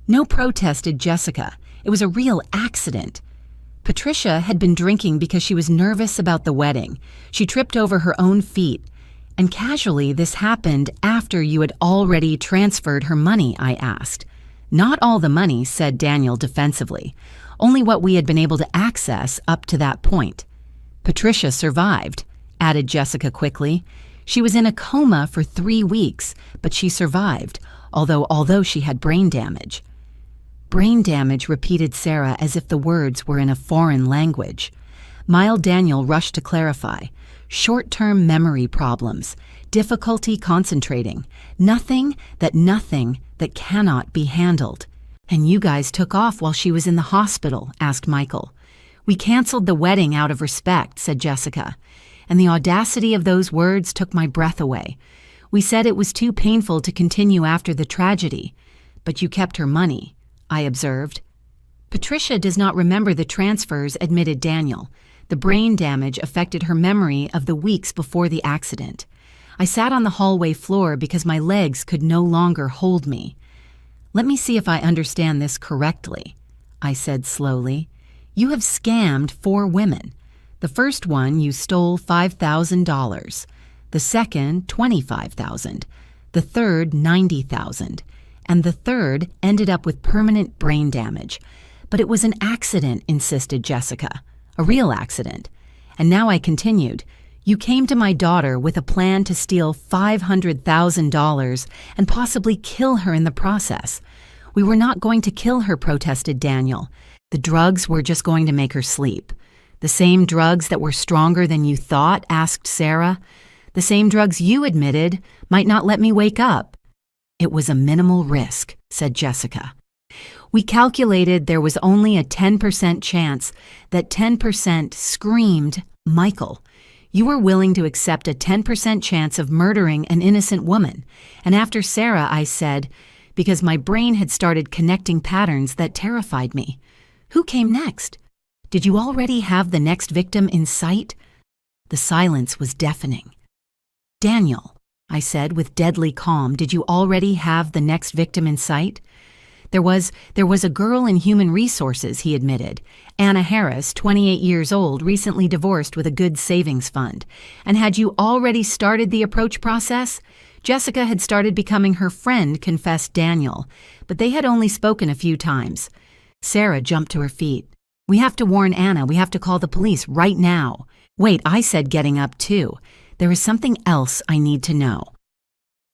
A: No, protested Jessica. It was a real accident. Patricia had been drinking because she was nervous about the wedding. She tripped over her own feet. And casually, this happened after you had already transferred her money, I asked. Not all the money, said Daniel defensively. Only what we had been able to access up to that point. Patricia survived, added Jessica quickly. She was in a coma for 3 weeks, but she survived, although she had brain damage. Brain damage, repeated Sarah as if the words were in a foreign language. Mild Daniel rushed to clarify. Short-term memory problems, difficulty concentrating, nothing that cannot be handled. And you guys took off while she was in the hospital, asked Michael. We canceled the wedding out of respect, said Jessica. And the audacity of those words took my breath away. We said it was too painful to continue after the tragedy. But you kept her money, I observed. Patricia does not remember the transfers, admitted Daniel. The brain damage affected her memory of the weeks before the accident. I sat on the hallway floor because my legs could no longer hold me. Let me see if I understand this correctly, I said slowly. You have scammed 4 women. The first one, you stole $5,000. The second, $25,000. The third, $90,000. And the third ended up with permanent brain damage. But it was an accident, insisted Jessica. A real accident. And now I continued. You came to my daughter with a plan to steal $500,000 and possibly kill her in the process. We were not going to kill her, protested Daniel. The drugs were just going to make her sleep. The same drugs that were stronger than you thought, asked Sarah. The same drugs you admitted might not let me wake up. It was a minimal risk, said Jessica. We calculated there was only a 10% chance. That 10% screamed, Michael. You were willing to accept a 10% chance of murdering an innocent woman. And after Sarah, I said, because my brain had started connecting patterns that terrified me. Who came next? Did you already have the next victim in sight? The silence was deafening. Daniel, I said with deadly calm, did you already have the next victim in sight? There was a girl in human resources, he admitted. Anna Harris, 28 years old, recently divorced with a good savings fund. And had you already started the approach process? Jessica had started becoming her friend, confessed Daniel, but they had only spoken a few times. Sarah jumped to her feet. We have to warn Anna. We have to call the police right now. Wait, I said, getting up too. There is something else I need to know.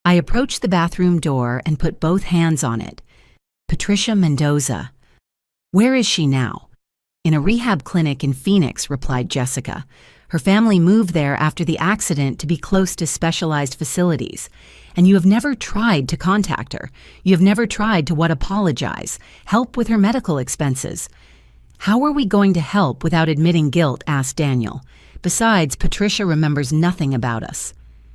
A: I approached the bathroom door and put both hands on it. Patricia Mendoza. Where is she now? In a rehab clinic in Phoenix, replied Jessica. Her family moved there after the accident to be close to specialized facilities. And you have never tried to contact her. You have never tried to apologize, help with her medical expenses. How are we going to help without admitting guilt? Asked Daniel. Besides, Patricia remembers nothing about us.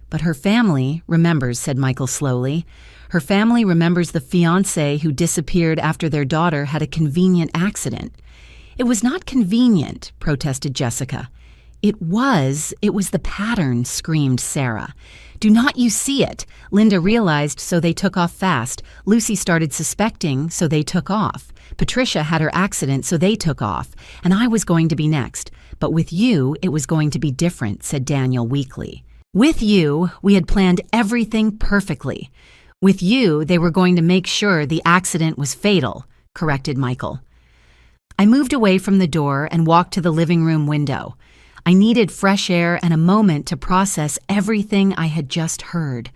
A: But her family remembers, said Michael slowly. Her family remembers the fiancé who disappeared after their daughter had a convenient accident. It was not convenient, protested Jessica. It was the pattern, screamed Sarah. Do not you see it? Linda realized, so they took off fast. Lucy started suspecting, so they took off. Patricia had her accident, so they took off. And I was going to be next. But with you, it was going to be different, said Daniel weakly. With you, we had planned everything perfectly. With you, they were going to make sure the accident was fatal, corrected Michael. I moved away from the door and walked to the living room window. I needed fresh air and a moment to process everything I had just heard.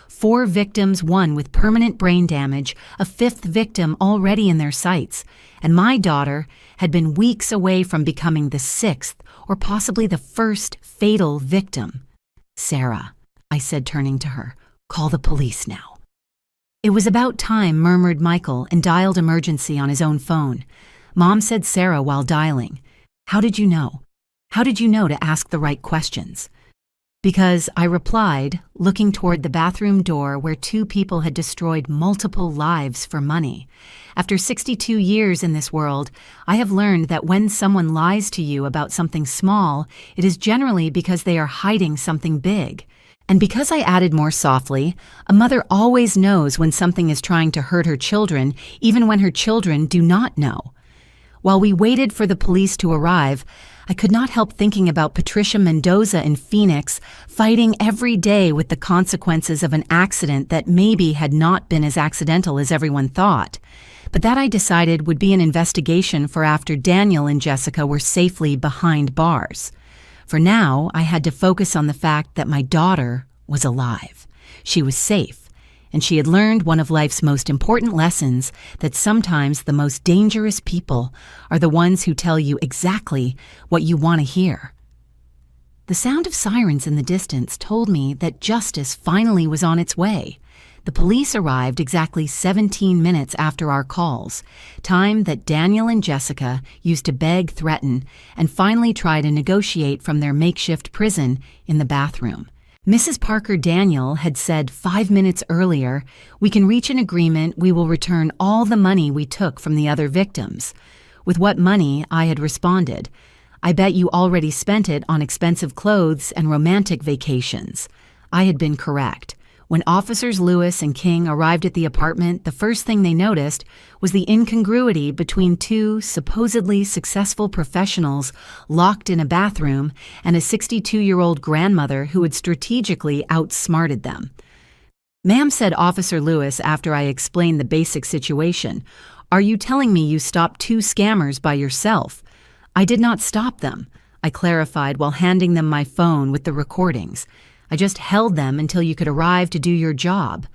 A: 4 victims, 1 with permanent brain damage, a 5th victim already in their sights, and my daughter had been weeks away from becoming the 6th or possibly the 1st fatal victim. Sarah, I said, turning to her, call the police now. It was about time, murmured Michael, and dialed emergency on his own phone. Mom, said Sarah while dialing. How did you know? How did you know to ask the right questions? Because, I replied, looking toward the bathroom door where 2 people had destroyed multiple lives for money. After 62 years in this world, I have learned that when someone lies to you about something small, it is generally because they are hiding something big. And because I added more softly, a mother always knows when something is trying to hurt her children, even when her children do not know. While we waited for the police to arrive, I could not help thinking about Patricia Mendoza in Phoenix, fighting every day with the consequences of an accident that maybe had not been as accidental as everyone thought. But that, I decided, would be an investigation for after Daniel and Jessica were safely behind bars. For now, I had to focus on the fact that my daughter was alive. She was safe. And she had learned one of life's most important lessons, that sometimes the most dangerous people are the ones who tell you exactly what you want to hear. The sound of sirens in the distance told me that justice finally was on its way. The police arrived exactly 17 minutes after our calls, time that Daniel and Jessica used to beg, threaten, and finally try to negotiate from their makeshift prison in the bathroom. Mrs. Parker Daniel had said 5 minutes earlier, we can reach an agreement, we will return all the money we took from the other victims. With what money, I had responded, I bet you already spent it on expensive clothes and romantic vacations. I had been correct. When officers Lewis and King arrived at the apartment, the first thing they noticed was the incongruity between 2 supposedly successful professionals locked in a bathroom and a 62-year-old grandmother who had strategically outsmarted them. Ma'am, said Officer Lewis after I explained the basic situation, are you telling me you stopped 2 scammers by yourself? I did not stop them, I clarified while handing them my phone with the recordings. I just held them until you could arrive to do your job.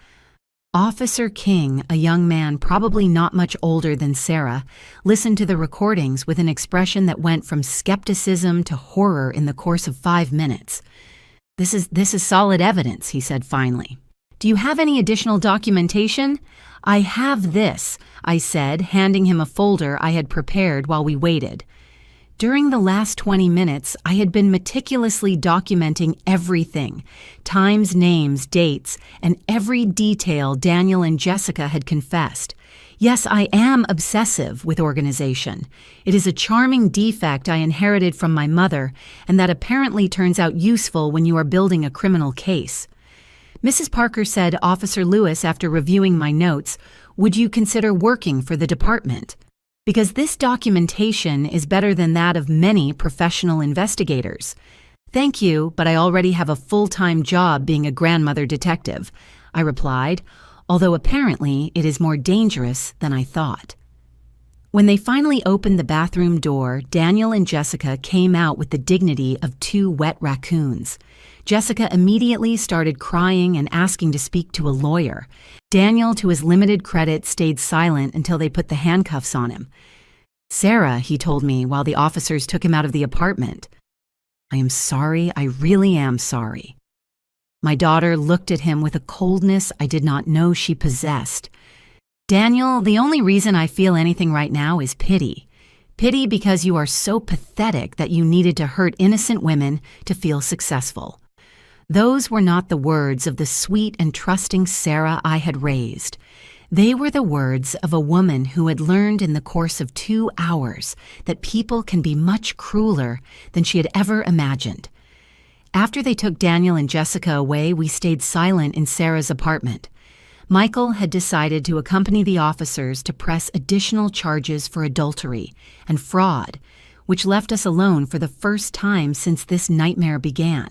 A: Officer King, a young man probably not much older than Sarah, listened to the recordings with an expression that went from skepticism to horror in the course of 5 minutes. This is solid evidence, he said finally. "Do you have any additional documentation?" "I have this," I said, handing him a folder I had prepared while we waited. During the last 20 minutes, I had been meticulously documenting everything: times, names, dates, and every detail Daniel and Jessica had confessed. Yes, I am obsessive with organization. It is a charming defect I inherited from my mother, and that apparently turns out useful when you are building a criminal case. Mrs. Parker said, "Officer Lewis, after reviewing my notes, would you consider working for the department? Because this documentation is better than that of many professional investigators." "Thank you, but I already have a full-time job being a grandmother detective," I replied, although apparently it is more dangerous than I thought. When they finally opened the bathroom door, Daniel and Jessica came out with the dignity of two wet raccoons. Jessica immediately started crying and asking to speak to a lawyer. Daniel, to his limited credit, stayed silent until they put the handcuffs on him. "Sarah," he told me while the officers took him out of the apartment. "I am sorry, I really am sorry." My daughter looked at him with a coldness I did not know she possessed. "Daniel, the only reason I feel anything right now is pity. Pity because you are so pathetic that you needed to hurt innocent women to feel successful." Those were not the words of the sweet and trusting Sarah I had raised. They were the words of a woman who had learned in the course of 2 hours that people can be much crueler than she had ever imagined. After they took Daniel and Jessica away, we stayed silent in Sarah's apartment. Michael had decided to accompany the officers to press additional charges for adultery and fraud, which left us alone for the first time since this nightmare began.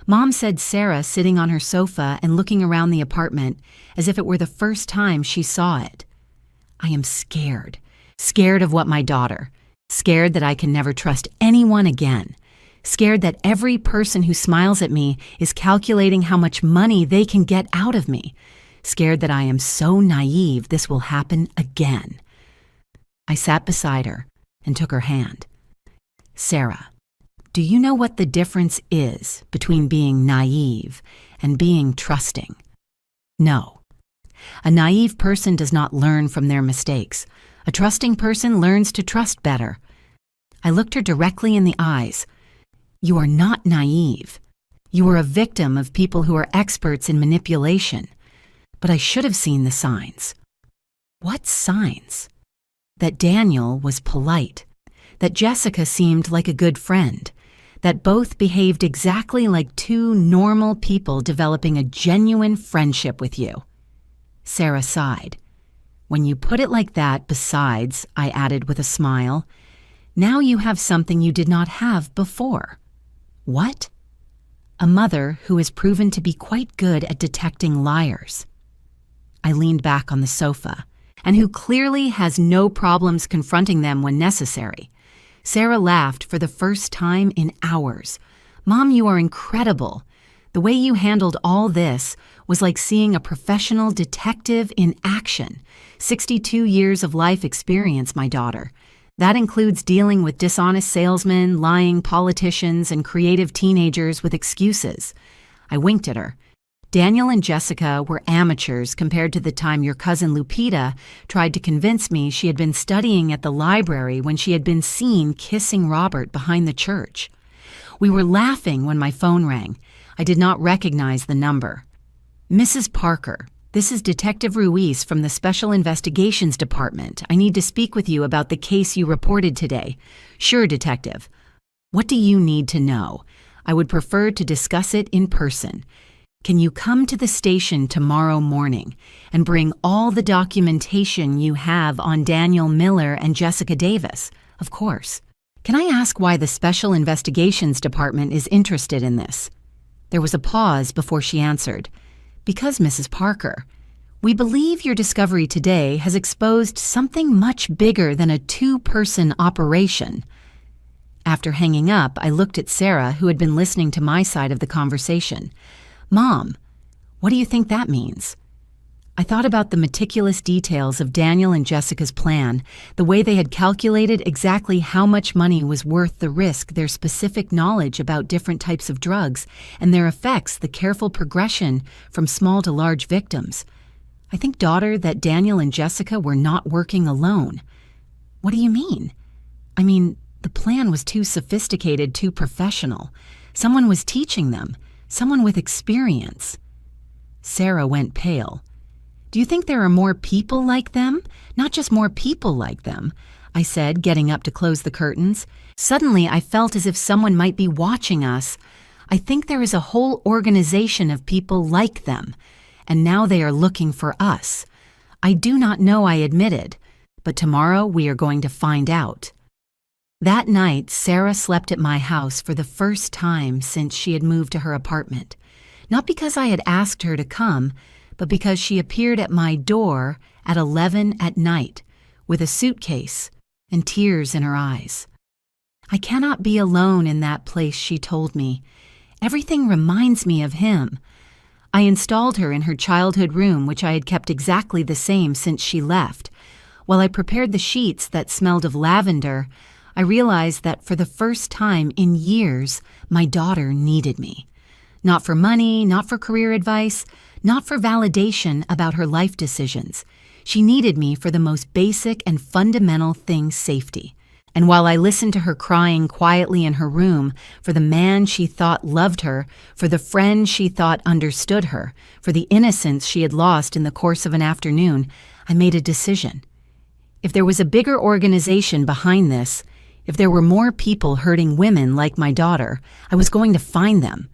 A: Mom said Sarah sitting on her sofa and looking around the apartment as if it were the first time she saw it. "I am scared. Scared of what my daughter. Scared that I can never trust anyone again. Scared that every person who smiles at me is calculating how much money they can get out of me. Scared that I am so naive this will happen again." I sat beside her and took her hand. "Sarah, do you know what the difference is between being naive and being trusting?" "No. A naive person does not learn from their mistakes. A trusting person learns to trust better." I looked her directly in the eyes. "You are not naive. You are a victim of people who are experts in manipulation. But I should have seen the signs." "What signs?" "That Daniel was polite. That Jessica seemed like a good friend. That both behaved exactly like two normal people developing a genuine friendship with you." Sarah sighed. "When you put it like that, besides," I added with a smile, "now you have something you did not have before." "What?" "A mother who has proven to be quite good at detecting liars." I leaned back on the sofa, and who clearly has no problems confronting them when necessary. Sarah laughed for the first time in hours. "Mom, you are incredible. The way you handled all this was like seeing a professional detective in action. 62 years of life experience, my daughter. That includes dealing with dishonest salesmen, lying politicians, and creative teenagers with excuses." I winked at her. "Daniel and Jessica were amateurs compared to the time your cousin Lupita tried to convince me she had been studying at the library when she had been seen kissing Robert behind the church. We were laughing when my phone rang. I did not recognize the number. "Mrs. Parker, this is Detective Ruiz from the Special Investigations Department. I need to speak with you about the case you reported today." "Sure, Detective." "What do you need to know? I would prefer to discuss it in person. Can you come to the station tomorrow morning and bring all the documentation you have on Daniel Miller and Jessica Davis?" "Of course." "Can I ask why the Special Investigations Department is interested in this?" There was a pause before she answered. "Because, Mrs. Parker, we believe your discovery today has exposed something much bigger than a two-person operation." After hanging up, I looked at Sarah, who had been listening to my side of the conversation. "Mom, what do you think that means?" I thought about the meticulous details of Daniel and Jessica's plan, the way they had calculated exactly how much money was worth the risk, their specific knowledge about different types of drugs, and their effects, the careful progression from small to large victims. I think, daughter, that Daniel and Jessica were not working alone. What do you mean? I mean, the plan was too sophisticated, too professional. Someone was teaching them, someone with experience. Sarah went pale. Do you think there are more people like them? Not just more people like them, I said, getting up to close the curtains. Suddenly, I felt as if someone might be watching us. I think there is a whole organization of people like them, and now they are looking for us. I do not know, I admitted, but tomorrow we are going to find out. That night, Sarah slept at my house for the first time since she had moved to her apartment. Not because I had asked her to come, but because she appeared at my door at 11 at night with a suitcase and tears in her eyes. I cannot be alone in that place, she told me. Everything reminds me of him. I installed her in her childhood room, which I had kept exactly the same since she left. While I prepared the sheets that smelled of lavender, I realized that for the first time in years, my daughter needed me. Not for money, not for career advice, not for validation about her life decisions. She needed me for the most basic and fundamental thing, safety. And while I listened to her crying quietly in her room for the man she thought loved her, for the friend she thought understood her, for the innocence she had lost in the course of an afternoon, I made a decision. If there was a bigger organization behind this, if there were more people hurting women like my daughter, I was going to find them.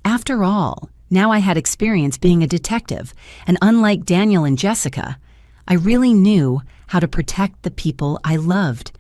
A: After all, now I had experience being a detective, and unlike Daniel and Jessica, I really knew how to protect the people I loved.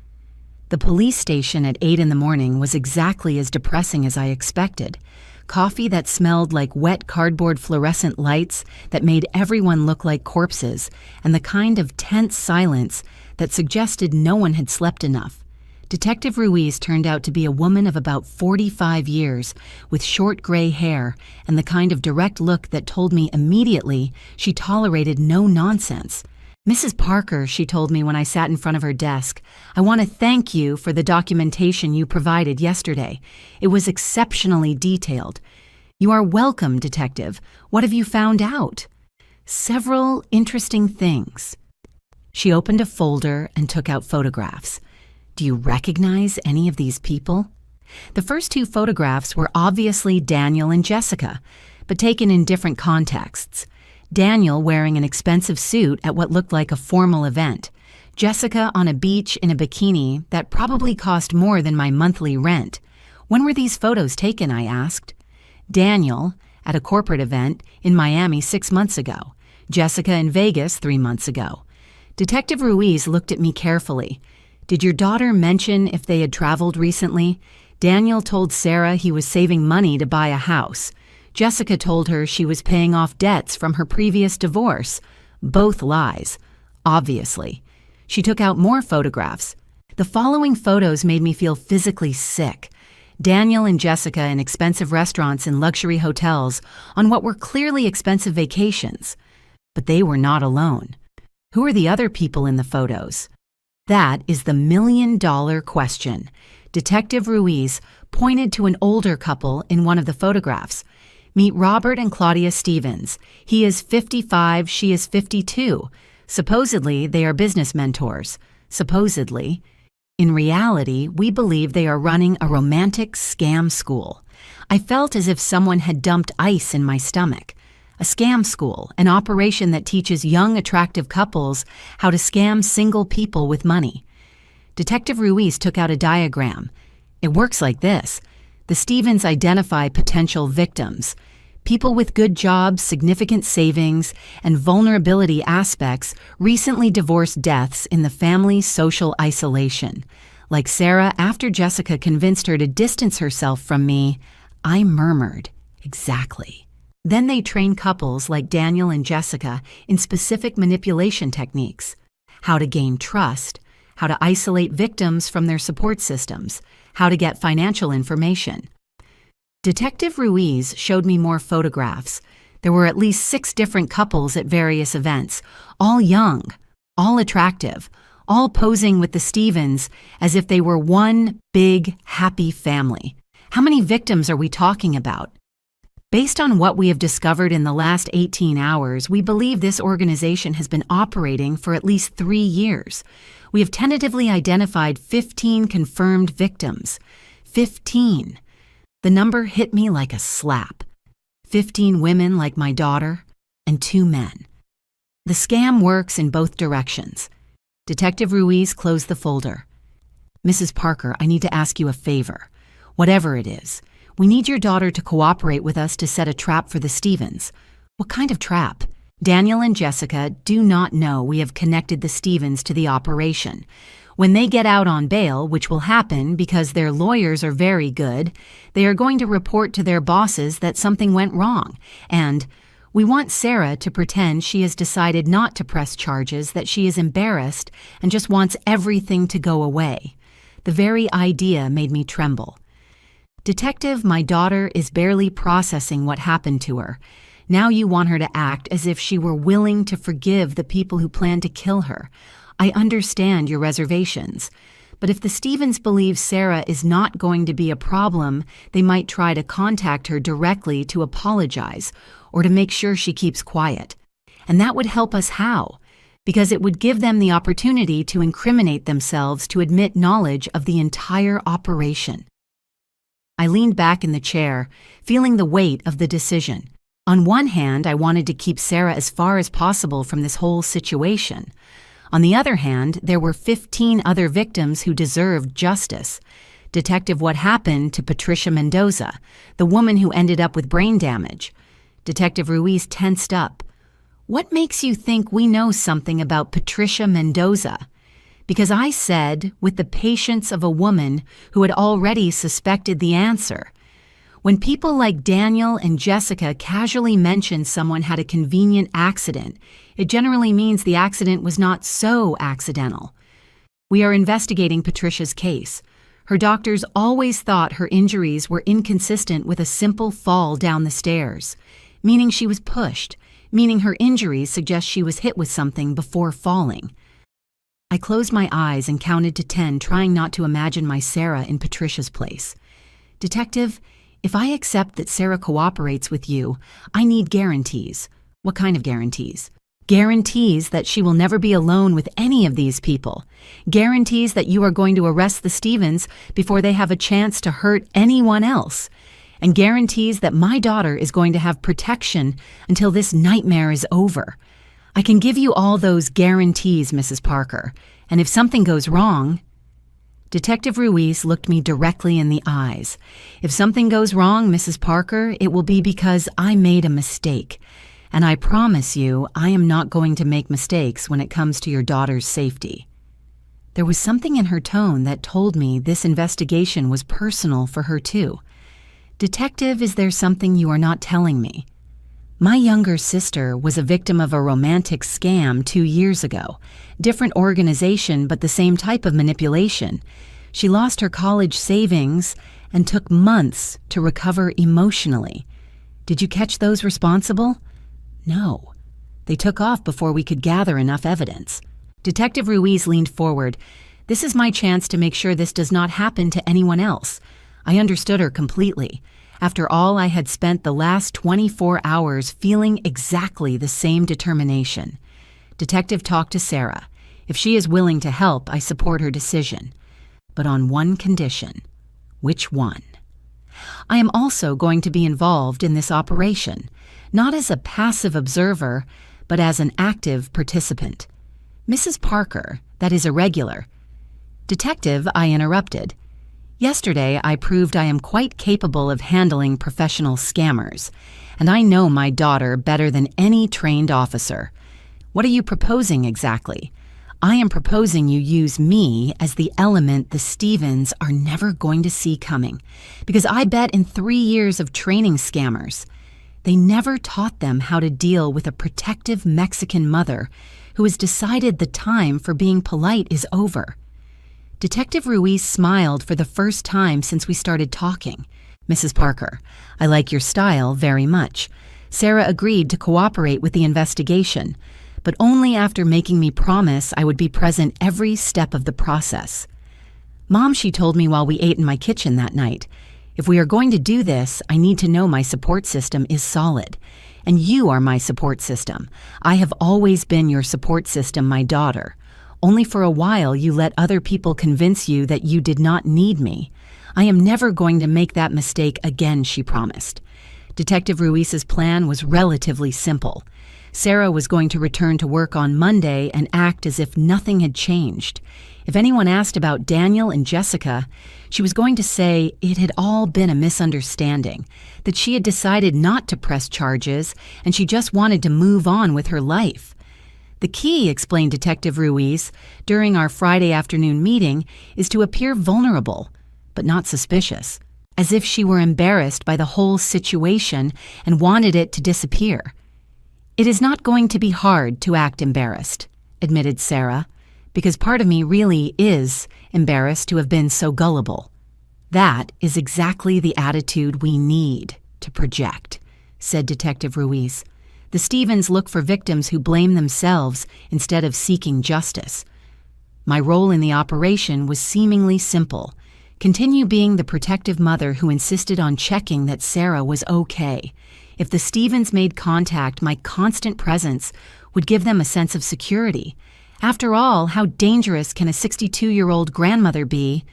A: The police station at 8 in the morning was exactly as depressing as I expected. Coffee that smelled like wet cardboard fluorescent lights that made everyone look like corpses, and the kind of tense silence that suggested no one had slept enough. Detective Ruiz turned out to be a woman of about 45 years, with short gray hair and the kind of direct look that told me immediately she tolerated no nonsense. Mrs. Parker, she told me when I sat in front of her desk, I want to thank you for the documentation you provided yesterday. It was exceptionally detailed. You are welcome, Detective. What have you found out? Several interesting things. She opened a folder and took out photographs. Do you recognize any of these people? The first two photographs were obviously Daniel and Jessica, but taken in different contexts. Daniel wearing an expensive suit at what looked like a formal event. Jessica on a beach in a bikini that probably cost more than my monthly rent. When were these photos taken, I asked. Daniel at a corporate event in Miami 6 months ago. Jessica in Vegas 3 months ago. Detective Ruiz looked at me carefully. Did your daughter mention if they had traveled recently? Daniel told Sarah he was saving money to buy a house. Jessica told her she was paying off debts from her previous divorce. Both lies, obviously. She took out more photographs. The following photos made me feel physically sick. Daniel and Jessica in expensive restaurants and luxury hotels on what were clearly expensive vacations. But they were not alone. Who are the other people in the photos? That is the million-dollar question. Detective Ruiz pointed to an older couple in one of the photographs. Meet Robert and Claudia Stevens. He is 55, she is 52. Supposedly, they are business mentors. Supposedly. In reality, we believe they are running a romantic scam school. I felt as if someone had dumped ice in my stomach. A scam school, an operation that teaches young, attractive couples how to scam single people with money. Detective Ruiz took out a diagram. It works like this. The Stevens identify potential victims. People with good jobs, significant savings, and vulnerability aspects recently divorced deaths in the family's social isolation. Like Sarah, after Jessica convinced her to distance herself from me, I murmured, exactly. Then they train couples like Daniel and Jessica in specific manipulation techniques. How to gain trust, how to isolate victims from their support systems, how to get financial information. Detective Ruiz showed me more photographs. There were at least 6 different couples at various events, all young, all attractive, all posing with the Stevens as if they were one big, happy family. How many victims are we talking about? Based on what we have discovered in the last 18 hours, we believe this organization has been operating for at least 3 years. We have tentatively identified 15 confirmed victims. 15. The number hit me like a slap. 15 women like my daughter, and 2 men. The scam works in both directions. Detective Ruiz closed the folder. Mrs. Parker, I need to ask you a favor. Whatever it is, we need your daughter to cooperate with us to set a trap for the Stevens. What kind of trap? Daniel and Jessica do not know we have connected the Stevens to the operation. When they get out on bail, which will happen because their lawyers are very good, they are going to report to their bosses that something went wrong. And we want Sarah to pretend she has decided not to press charges, that she is embarrassed and just wants everything to go away. The very idea made me tremble. Detective, my daughter is barely processing what happened to her. Now you want her to act as if she were willing to forgive the people who planned to kill her. I understand your reservations, but if the Stevens believe Sarah is not going to be a problem, they might try to contact her directly to apologize or to make sure she keeps quiet. And that would help us how? Because it would give them the opportunity to incriminate themselves to admit knowledge of the entire operation. I leaned back in the chair, feeling the weight of the decision. On one hand, I wanted to keep Sarah as far as possible from this whole situation. On the other hand, there were 15 other victims who deserved justice. Detective, what happened to Patricia Mendoza, the woman who ended up with brain damage? Detective Ruiz tensed up. What makes you think we know something about Patricia Mendoza? Because I said, with the patience of a woman who had already suspected the answer. When people like Daniel and Jessica casually mention someone had a convenient accident, it generally means the accident was not so accidental. We are investigating Patricia's case. Her doctors always thought her injuries were inconsistent with a simple fall down the stairs, meaning she was pushed, meaning her injuries suggest she was hit with something before falling. I closed my eyes and counted to 10, trying not to imagine my Sarah in Patricia's place. Detective, if I accept that Sarah cooperates with you, I need guarantees. What kind of guarantees? Guarantees that she will never be alone with any of these people. Guarantees that you are going to arrest the Stevens before they have a chance to hurt anyone else. And guarantees that my daughter is going to have protection until this nightmare is over. I can give you all those guarantees, Mrs. Parker. And if something goes wrong... Detective Ruiz looked me directly in the eyes. If something goes wrong, Mrs. Parker, it will be because I made a mistake. And I promise you, I am not going to make mistakes when it comes to your daughter's safety. There was something in her tone that told me this investigation was personal for her too. Detective, is there something you are not telling me? My younger sister was a victim of a romantic scam 2 years ago. Different organization, but the same type of manipulation. She lost her college savings and took months to recover emotionally. Did you catch those responsible? No. They took off before we could gather enough evidence. Detective Ruiz leaned forward. This is my chance to make sure this does not happen to anyone else. I understood her completely. After all, I had spent the last 24 hours feeling exactly the same determination. Detective talked to Sarah. If she is willing to help, I support her decision. But on one condition. Which one? I am also going to be involved in this operation, not as a passive observer, but as an active participant. Mrs. Parker, that is irregular. Detective, I interrupted. Yesterday, I proved I am quite capable of handling professional scammers, and I know my daughter better than any trained officer. What are you proposing exactly? I am proposing you use me as the element the Stevens are never going to see coming, because I bet in 3 years of training scammers, they never taught them how to deal with a protective Mexican mother who has decided the time for being polite is over. Detective Ruiz smiled for the first time since we started talking. Mrs. Parker, I like your style very much. Sarah agreed to cooperate with the investigation, but only after making me promise I would be present every step of the process. Mom, she told me while we ate in my kitchen that night, if we are going to do this, I need to know my support system is solid. And you are my support system. I have always been your support system, my daughter. Only for a while you let other people convince you that you did not need me. I am never going to make that mistake again, she promised. Detective Ruiz's plan was relatively simple. Sarah was going to return to work on Monday and act as if nothing had changed. If anyone asked about Daniel and Jessica, she was going to say it had all been a misunderstanding, that she had decided not to press charges and she just wanted to move on with her life. The key, explained Detective Ruiz, during our Friday afternoon meeting, is to appear vulnerable, but not suspicious, as if she were embarrassed by the whole situation and wanted it to disappear. It is not going to be hard to act embarrassed, admitted Sarah, because part of me really is embarrassed to have been so gullible. That is exactly the attitude we need to project, said Detective Ruiz. The Stevens look for victims who blame themselves instead of seeking justice. My role in the operation was seemingly simple. Continue being the protective mother who insisted on checking that Sarah was okay. If the Stevens made contact, my constant presence would give them a sense of security. After all, how dangerous can a 62-year-old grandmother be?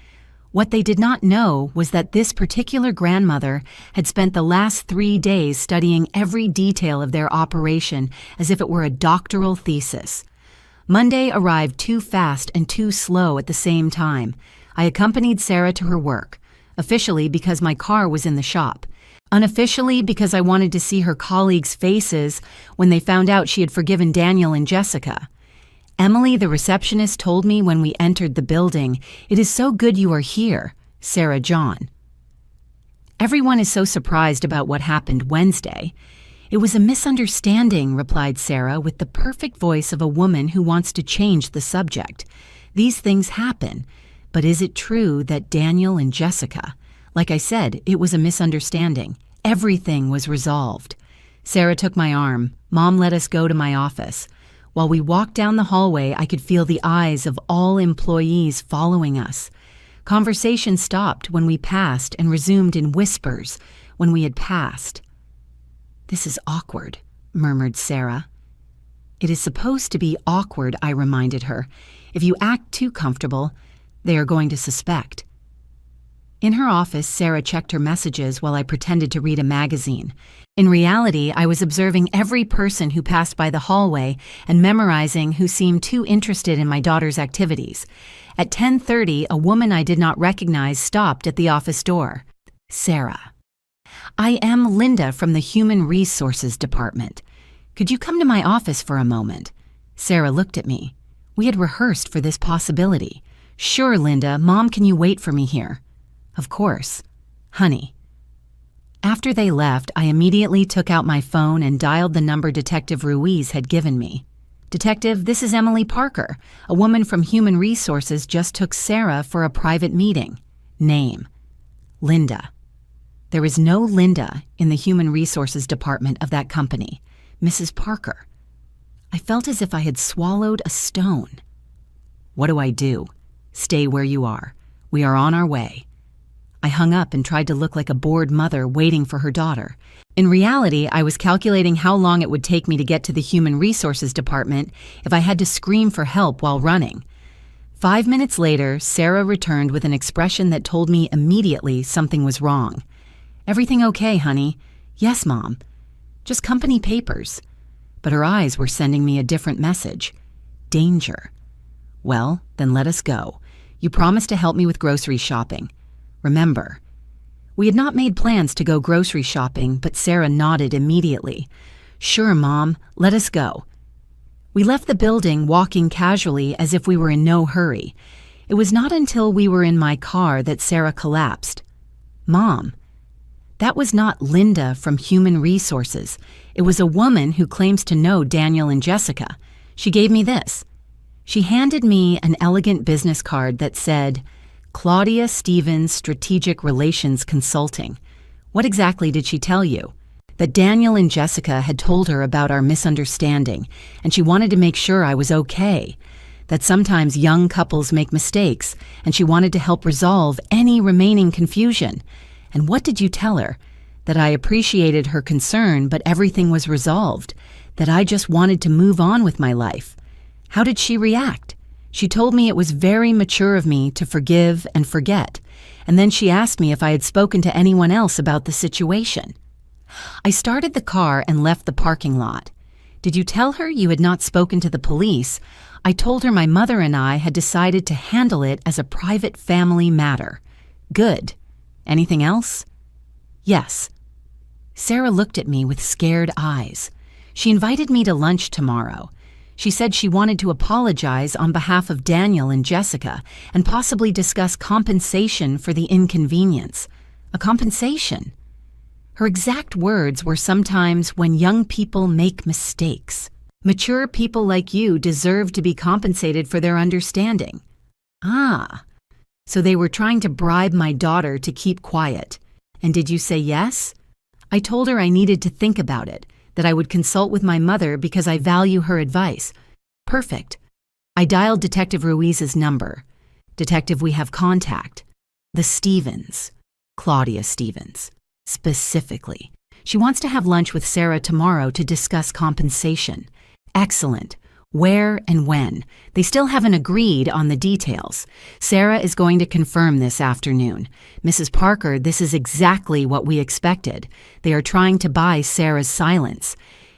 A: What they did not know was that this particular grandmother had spent the last 3 days studying every detail of their operation as if it were a doctoral thesis. Monday arrived too fast and too slow at the same time. I accompanied Sarah to her work, officially because my car was in the shop, unofficially because I wanted to see her colleagues' faces when they found out she had forgiven Daniel and Jessica. Emily, the receptionist, told me when we entered the building, "It is so good you are here, Sarah John." Everyone is so surprised about what happened Wednesday. "It was a misunderstanding," replied Sarah with the perfect voice of a woman who wants to change the subject. "These things happen, but is it true that Daniel and Jessica?" Like I said, it was a misunderstanding. Everything was resolved. Sarah took my arm. Mom let us go to my office. While we walked down the hallway, I could feel the eyes of all employees following us. Conversation stopped when we passed and resumed in whispers when we had passed. "This is awkward," murmured Sarah. "It is supposed to be awkward," I reminded her. "If you act too comfortable, they are going to suspect." In her office, Sarah checked her messages while I pretended to read a magazine. In reality, I was observing every person who passed by the hallway and memorizing who seemed too interested in my daughter's activities. At 10:30, a woman I did not recognize stopped at the office door. "Sarah, I am Linda from the Human Resources Department. Could you come to my office for a moment?" Sarah looked at me. We had rehearsed for this possibility. "Sure, Linda. Mom, can you wait for me here?" "Of course. Honey." After they left, I immediately took out my phone and dialed the number Detective Ruiz had given me. "Detective, this is Emily Parker. A woman from Human Resources just took Sarah for a private meeting. Name: Linda." There is no Linda in the Human Resources Department of that company. Mrs. Parker. I felt as if I had swallowed a stone. "What do I do?" "Stay where you are. We are on our way." I hung up and tried to look like a bored mother waiting for her daughter. In reality, I was calculating how long it would take me to get to the Human Resources Department if I had to scream for help while running. 5 minutes later, Sarah returned with an expression that told me immediately something was wrong. "Everything okay, honey?" "Yes, Mom. Just company papers." But her eyes were sending me a different message. Danger. "Well, then let us go. You promised to help me with grocery shopping. Remember." We had not made plans to go grocery shopping, but Sarah nodded immediately. "Sure, Mom. Let us go." We left the building, walking casually as if we were in no hurry. It was not until we were in my car that Sarah collapsed. "Mom, that was not Linda from Human Resources. It was a woman who claims to know Daniel and Jessica. She gave me this." She handed me an elegant business card that said, "Claudia Stevens Strategic Relations Consulting." "What exactly did she tell you?" that Daniel and Jessica had told her about our misunderstanding, and she wanted to make sure I was okay. That sometimes young couples make mistakes, and she wanted to help resolve any remaining confusion. And what did you tell her? That I appreciated her concern, but everything was resolved. That I just wanted to move on with my life. How did she react? She told me it was very mature of me to forgive and forget. And then she asked me if I had spoken to anyone else about the situation. I started the car and left the parking lot. Did you tell her you had not spoken to the police? I told her my mother and I had decided to handle it as a private family matter. Good. Anything else? Yes. Sarah looked at me with scared eyes. She invited me to lunch tomorrow. She said she wanted to apologize on behalf of Daniel and Jessica and possibly discuss compensation for the inconvenience. A compensation? Her exact words were sometimes when young people make mistakes. Mature people like you deserve to be compensated for their understanding. Ah, so they were trying to bribe my daughter to keep quiet. And did you say yes? I told her I needed to think about it, that I would consult with my mother because I value her advice. Perfect. I dialed Detective Ruiz's number. Detective, we have contact. The Stevens. Claudia Stevens. Specifically. She wants to have lunch with Sarah tomorrow to discuss compensation. Excellent. Where and when? They still haven't agreed on the details. Sarah is going to confirm this afternoon. Mrs. Parker, this is exactly what we expected. They are trying to buy Sarah's silence.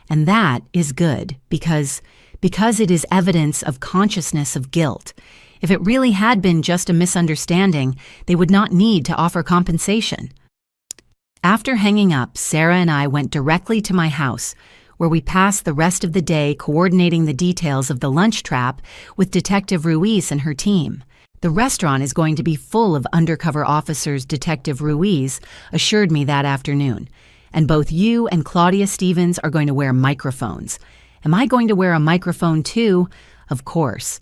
A: And that is good because it is evidence of consciousness of guilt. If it really had been just a misunderstanding, they would not need to offer compensation. After hanging up, Sarah and I went directly to my house, where we passed the rest of the day coordinating the details of the lunch trap with Detective Ruiz and her team. The restaurant is going to be full of undercover officers, Detective Ruiz assured me that afternoon. And both you and Claudia Stevens are going to wear microphones. Am I going to wear a microphone too? Of course.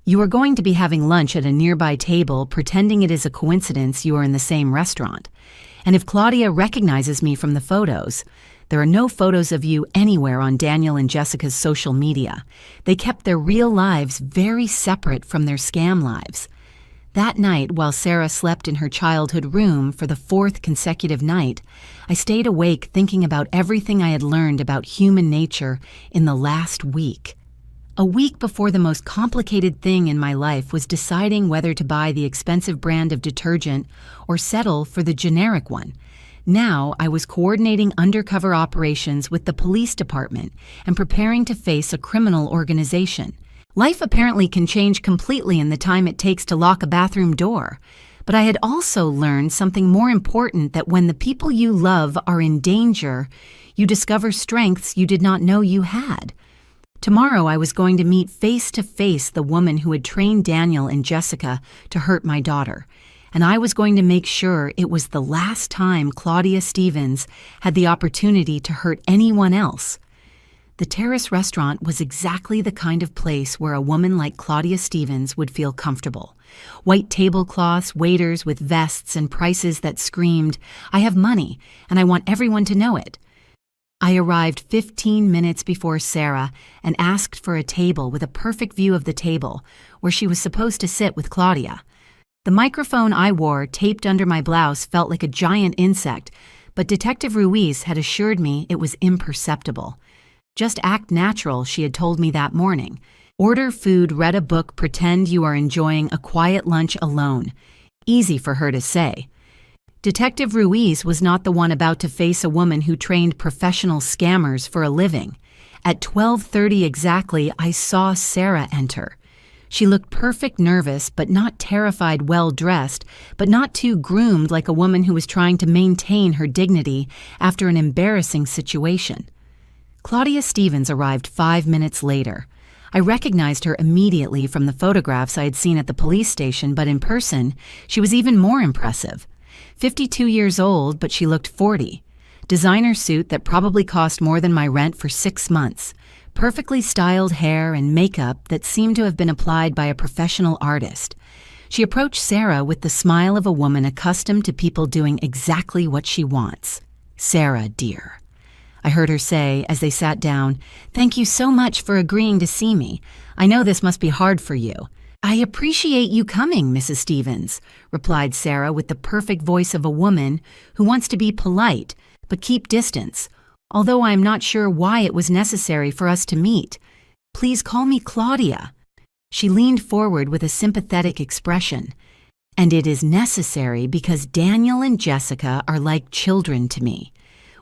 A: You are going to be having lunch at a nearby table, pretending it is a coincidence you are in the same restaurant. And if Claudia recognizes me from the photos, there are no photos of you anywhere on Daniel and Jessica's social media. They kept their real lives very separate from their scam lives. That night, while Sarah slept in her childhood room for the 4th consecutive night, I stayed awake thinking about everything I had learned about human nature in the last week. A week before the most complicated thing in my life was deciding whether to buy the expensive brand of detergent or settle for the generic one. Now I was coordinating undercover operations with the police department and preparing to face a criminal organization. Life apparently can change completely in the time it takes to lock a bathroom door. But I had also learned something more important, that when the people you love are in danger, you discover strengths you did not know you had. Tomorrow I was going to meet face-to-face the woman who had trained Daniel and Jessica to hurt my daughter. And I was going to make sure it was the last time Claudia Stevens had the opportunity to hurt anyone else. The Terrace restaurant was exactly the kind of place where a woman like Claudia Stevens would feel comfortable. White tablecloths, waiters with vests, and prices that screamed, "I have money, and I want everyone to know it." I arrived 15 minutes before Sarah and asked for a table with a perfect view of the table, where she was supposed to sit with Claudia. The microphone I wore, taped under my blouse, felt like a giant insect, but Detective Ruiz had assured me it was imperceptible. Just act natural, she had told me that morning. Order food, read a book, pretend you are enjoying a quiet lunch alone. Easy for her to say. Detective Ruiz was not the one about to face a woman who trained professional scammers for a living. At 12:30 exactly, I saw Sarah enter. She looked perfect, nervous, but not terrified, well-dressed, but not too groomed like a woman who was trying to maintain her dignity after an embarrassing situation. Claudia Stevens arrived 5 minutes later. I recognized her immediately from the photographs I had seen at the police station, but in person, she was even more impressive. 52 years old, but she looked 40. Designer suit that probably cost more than my rent for 6 months. Perfectly styled hair and makeup that seemed to have been applied by a professional artist. She approached Sarah with the smile of a woman accustomed to people doing exactly what she wants. "Sarah, dear." I heard her say as they sat down. "Thank you so much for agreeing to see me. I know this must be hard for you." "I appreciate you coming, Mrs. Stevens," replied Sarah with the perfect voice of a woman who wants to be polite but keep distance, although I am not sure why it was necessary for us to meet. "Please call me Claudia." She leaned forward with a sympathetic expression. "And it is necessary because Daniel and Jessica are like children to me.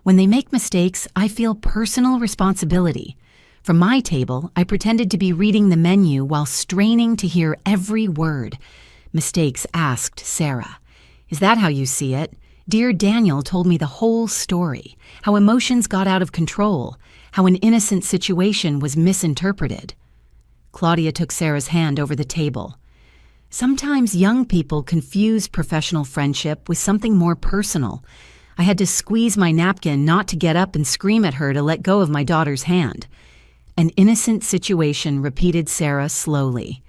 A: When they make mistakes, I feel personal responsibility. From my table, I pretended to be reading the menu while straining to hear every word." Mistakes, asked Sarah. "Is that how you see it? Dear Daniel told me the whole story, how emotions got out of control, how an innocent situation was misinterpreted." Claudia took Sarah's hand over the table. "Sometimes young people confuse professional friendship with something more personal. I had to squeeze my napkin not to get up and scream at her to let go of my daughter's hand." "An innocent situation," repeated Sarah slowly.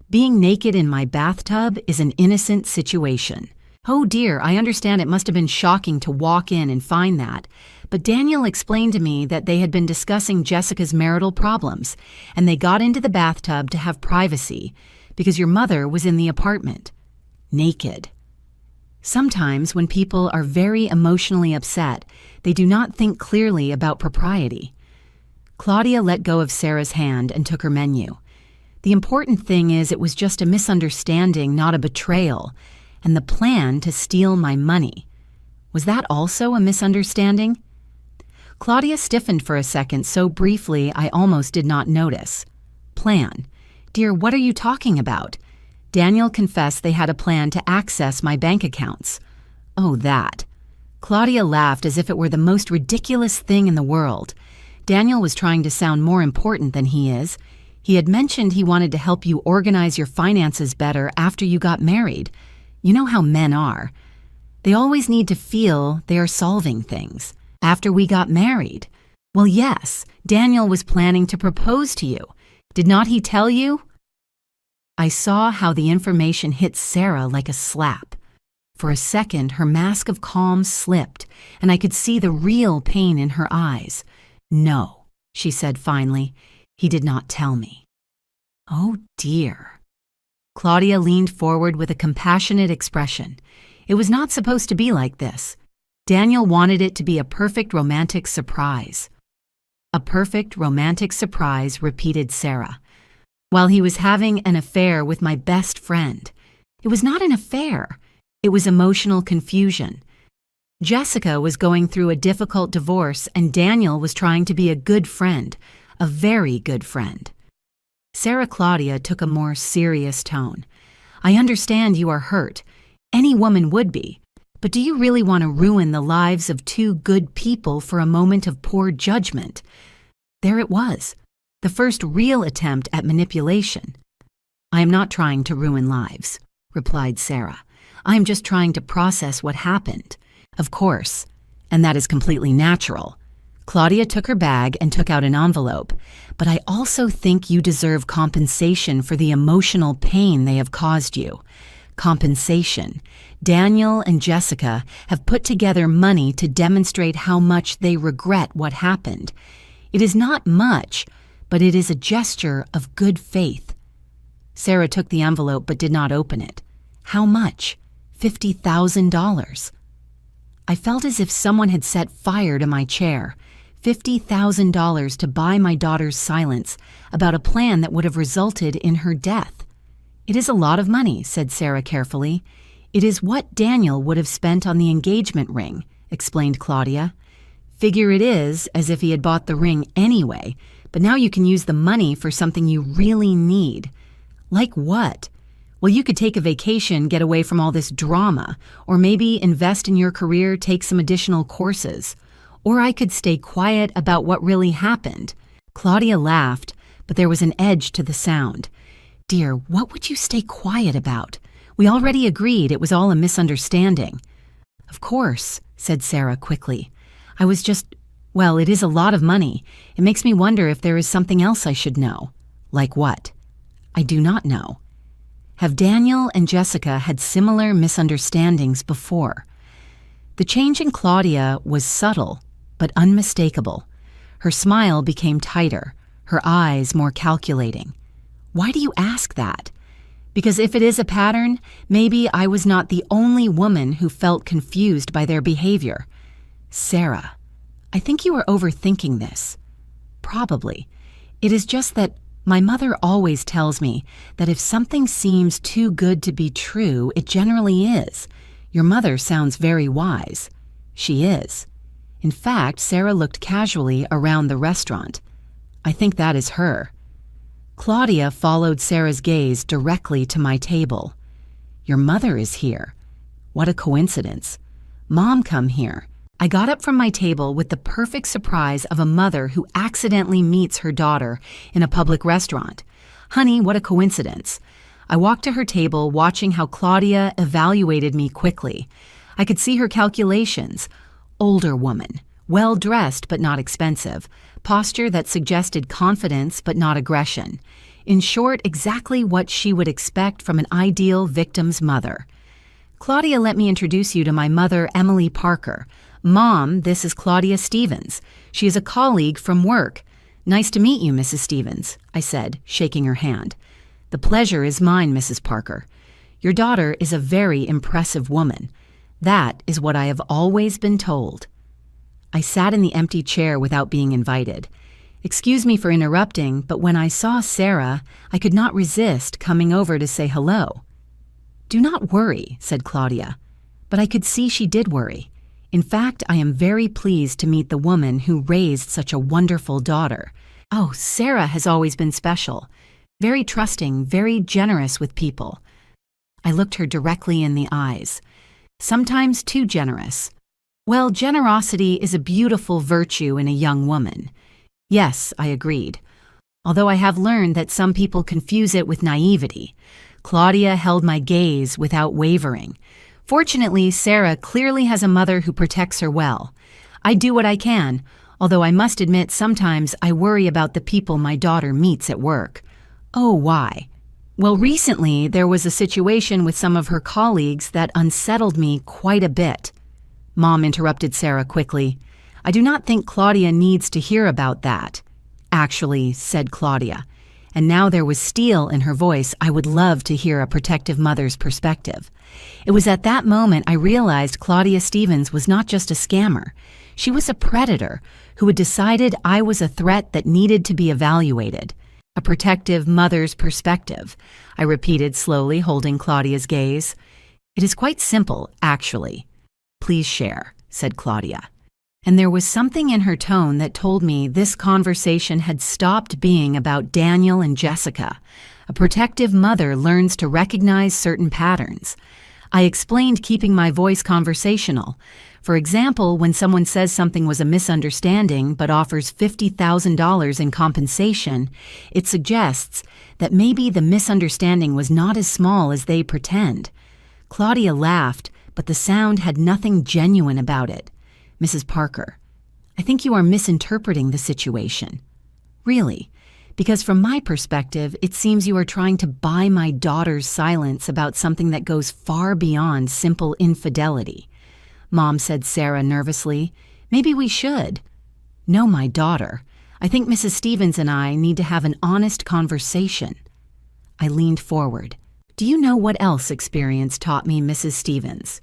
A: "Being naked in my bathtub is an innocent situation. Oh dear, I understand it must have been shocking to walk in and find that, but Daniel explained to me that they had been discussing Jessica's marital problems, and they got into the bathtub to have privacy, because your mother was in the apartment. Naked. Sometimes when people are very emotionally upset, they do not think clearly about propriety." Claudia let go of Sarah's hand and took her menu. "The important thing is it was just a misunderstanding, not a betrayal, and the plan to steal my money. Was that also a misunderstanding?" Claudia stiffened for a second so briefly I almost did not notice. "Plan? Dear, what are you talking about?" Daniel confessed they had a plan to access my bank accounts. "Oh, that." Claudia laughed as if it were the most ridiculous thing in the world. Daniel was trying to sound more important than he is. He had mentioned he wanted to help you organize your finances better after you got married. You know how men are. They always need to feel they are solving things. After we got married. Well, yes, Daniel was planning to propose to you. Did not he tell you? I saw how the information hit Sarah like a slap. For a second, her mask of calm slipped, and I could see the real pain in her eyes. "No," she said finally, "he did not tell me." Oh dear. Claudia leaned forward with a compassionate expression. It was not supposed to be like this. Daniel wanted it to be a perfect romantic surprise. "A perfect romantic surprise," repeated Sarah. "While he was having an affair with my best friend. It was not an affair. It was emotional confusion. Jessica was going through a difficult divorce, and Daniel was trying to be a good friend, a very good friend." Sarah Claudia took a more serious tone. "I understand you are hurt. Any woman would be. But do you really want to ruin the lives of two good people for a moment of poor judgment?" There it was, the first real attempt at manipulation. "I am not trying to ruin lives," replied Sarah. "I am just trying to process what happened. Of course, and that is completely natural." Claudia took her bag and took out an envelope. "But I also think you deserve compensation for the emotional pain they have caused you. Compensation. Daniel and Jessica have put together money to demonstrate how much they regret what happened. It is not much, but it is a gesture of good faith." Sarah took the envelope but did not open it. "How much? $50,000. I felt as if someone had set fire to my chair. $50,000 to buy my daughter's silence about a plan that would have resulted in her death. "It is a lot of money," said Sarah carefully. "It is what Daniel would have spent on the engagement ring," explained Claudia. "Figure it is as if he had bought the ring anyway, but now you can use the money for something you really need." "Like what?" "Well, you could take a vacation, get away from all this drama, or maybe invest in your career, take some additional courses. Or I could stay quiet about what really happened." Claudia laughed, but there was an edge to the sound. "Dear, what would you stay quiet about? We already agreed it was all a misunderstanding." "Of course," said Sarah quickly. "I was just, well, it is a lot of money. It makes me wonder if there is something else I should know." "Like what?" "I do not know." Have Daniel and Jessica had similar misunderstandings before? The change in Claudia was subtle, but unmistakable. Her smile became tighter, her eyes more calculating. Why do you ask that? Because if it is a pattern, maybe I was not the only woman who felt confused by their behavior. Sarah, I think you are overthinking this. Probably. It is just that my mother always tells me that if something seems too good to be true, it generally is. Your mother sounds very wise. She is. In fact, Sarah looked casually around the restaurant. I think that is her. Claudia followed Sarah's gaze directly to my table. Your mother is here. What a coincidence. Mom, come here. I got up from my table with the perfect surprise of a mother who accidentally meets her daughter in a public restaurant. Honey, what a coincidence. I walked to her table, watching how Claudia evaluated me quickly. I could see her calculations. Older woman, well-dressed but not expensive, posture that suggested confidence but not aggression. In short, exactly what she would expect from an ideal victim's mother. Claudia, let me introduce you to my mother, Emily Parker. Mom, this is Claudia Stevens. She is a colleague from work. Nice to meet you, Mrs. Stevens, I said, shaking her hand. The pleasure is mine, Mrs. Parker. Your daughter is a very impressive woman. That is what I have always been told. I sat in the empty chair without being invited. Excuse me for interrupting, but when I saw Sarah, I could not resist coming over to say hello. Do not worry, said Claudia. But I could see she did worry. In fact, I am very pleased to meet the woman who raised such a wonderful daughter. Oh, Sarah has always been special. Very trusting, very generous with people. I looked her directly in the eyes. Sometimes too generous. Well, generosity is a beautiful virtue in a young woman. Yes, I agreed. Although I have learned that some people confuse it with naivety. Claudia held my gaze without wavering. Fortunately, Sarah clearly has a mother who protects her well. I do what I can, although I must admit sometimes I worry about the people my daughter meets at work. Oh, why? Well, recently there was a situation with some of her colleagues that unsettled me quite a bit. Mom interrupted Sarah quickly. I do not think Claudia needs to hear about that. Actually, said Claudia, and now there was steel in her voice. I would love to hear a protective mother's perspective. It was at that moment I realized Claudia Stevens was not just a scammer. She was a predator who had decided I was a threat that needed to be evaluated. A protective mother's perspective, I repeated slowly, holding Claudia's gaze. It is quite simple, actually. Please share, said Claudia. And there was something in her tone that told me this conversation had stopped being about Daniel and Jessica. A protective mother learns to recognize certain patterns. I explained keeping my voice conversational. For example, when someone says something was a misunderstanding but offers $50,000 in compensation, it suggests that maybe the misunderstanding was not as small as they pretend. Claudia laughed, but the sound had nothing genuine about it. Mrs. Parker, I think you are misinterpreting the situation. Really, because from my perspective, it seems you are trying to buy my daughter's silence about something that goes far beyond simple infidelity. Mom, said Sarah nervously. Maybe we should. No, my daughter. I think Mrs. Stevens and I need to have an honest conversation. I leaned forward. Do you know what else experience taught me, Mrs. Stevens?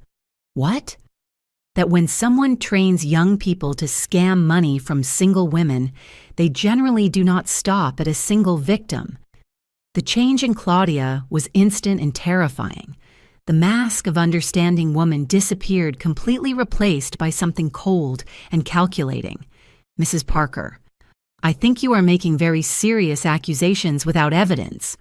A: What? That when someone trains young people to scam money from single women, they generally do not stop at a single victim. The change in Claudia was instant and terrifying. The mask of understanding woman disappeared, completely replaced by something cold and calculating. Mrs. Parker, I think you are making very serious accusations without evidence.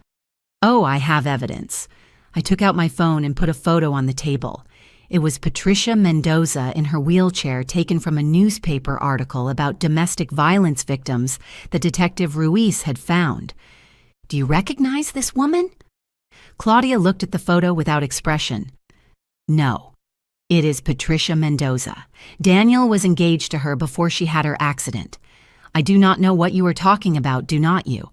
A: Oh, I have evidence. I took out my phone and put a photo on the table. It was Patricia Mendoza in her wheelchair, taken from a newspaper article about domestic violence victims that Detective Ruiz had found. Do you recognize this woman? Claudia looked at the photo without expression. No, it is Patricia Mendoza. Daniel was engaged to her before she had her accident. I do not know what you are talking about, do not you?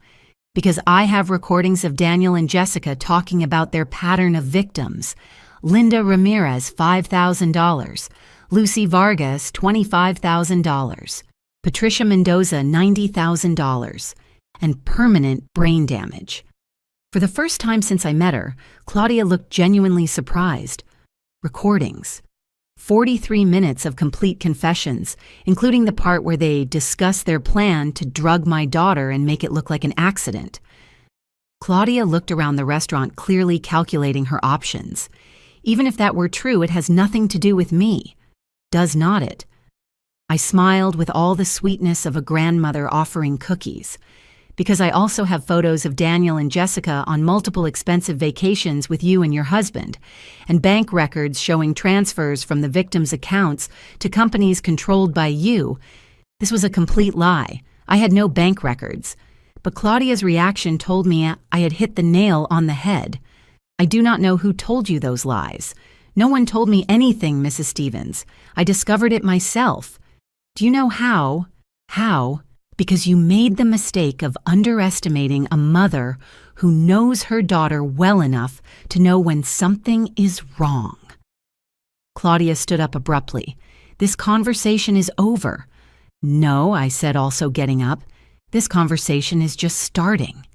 A: Because I have recordings of Daniel and Jessica talking about their pattern of victims. Linda Ramirez, $5,000. Lucy Vargas, $25,000. Patricia Mendoza, $90,000. And permanent brain damage. For the first time since I met her, Claudia looked genuinely surprised. Recordings. 43 minutes of complete confessions, including the part where they discuss their plan to drug my daughter and make it look like an accident. Claudia looked around the restaurant, clearly calculating her options. Even if that were true, it has nothing to do with me. Does not it? I smiled with all the sweetness of a grandmother offering cookies. Because I also have photos of Daniel and Jessica on multiple expensive vacations with you and your husband, and bank records showing transfers from the victims' accounts to companies controlled by you. This was a complete lie. I had no bank records. But Claudia's reaction told me I had hit the nail on the head. I do not know who told you those lies. No one told me anything, Mrs. Stevens. I discovered it myself. Do you know how? How? Because you made the mistake of underestimating a mother who knows her daughter well enough to know when something is wrong. Claudia stood up abruptly. This conversation is over. No, I said, also getting up. This conversation is just starting.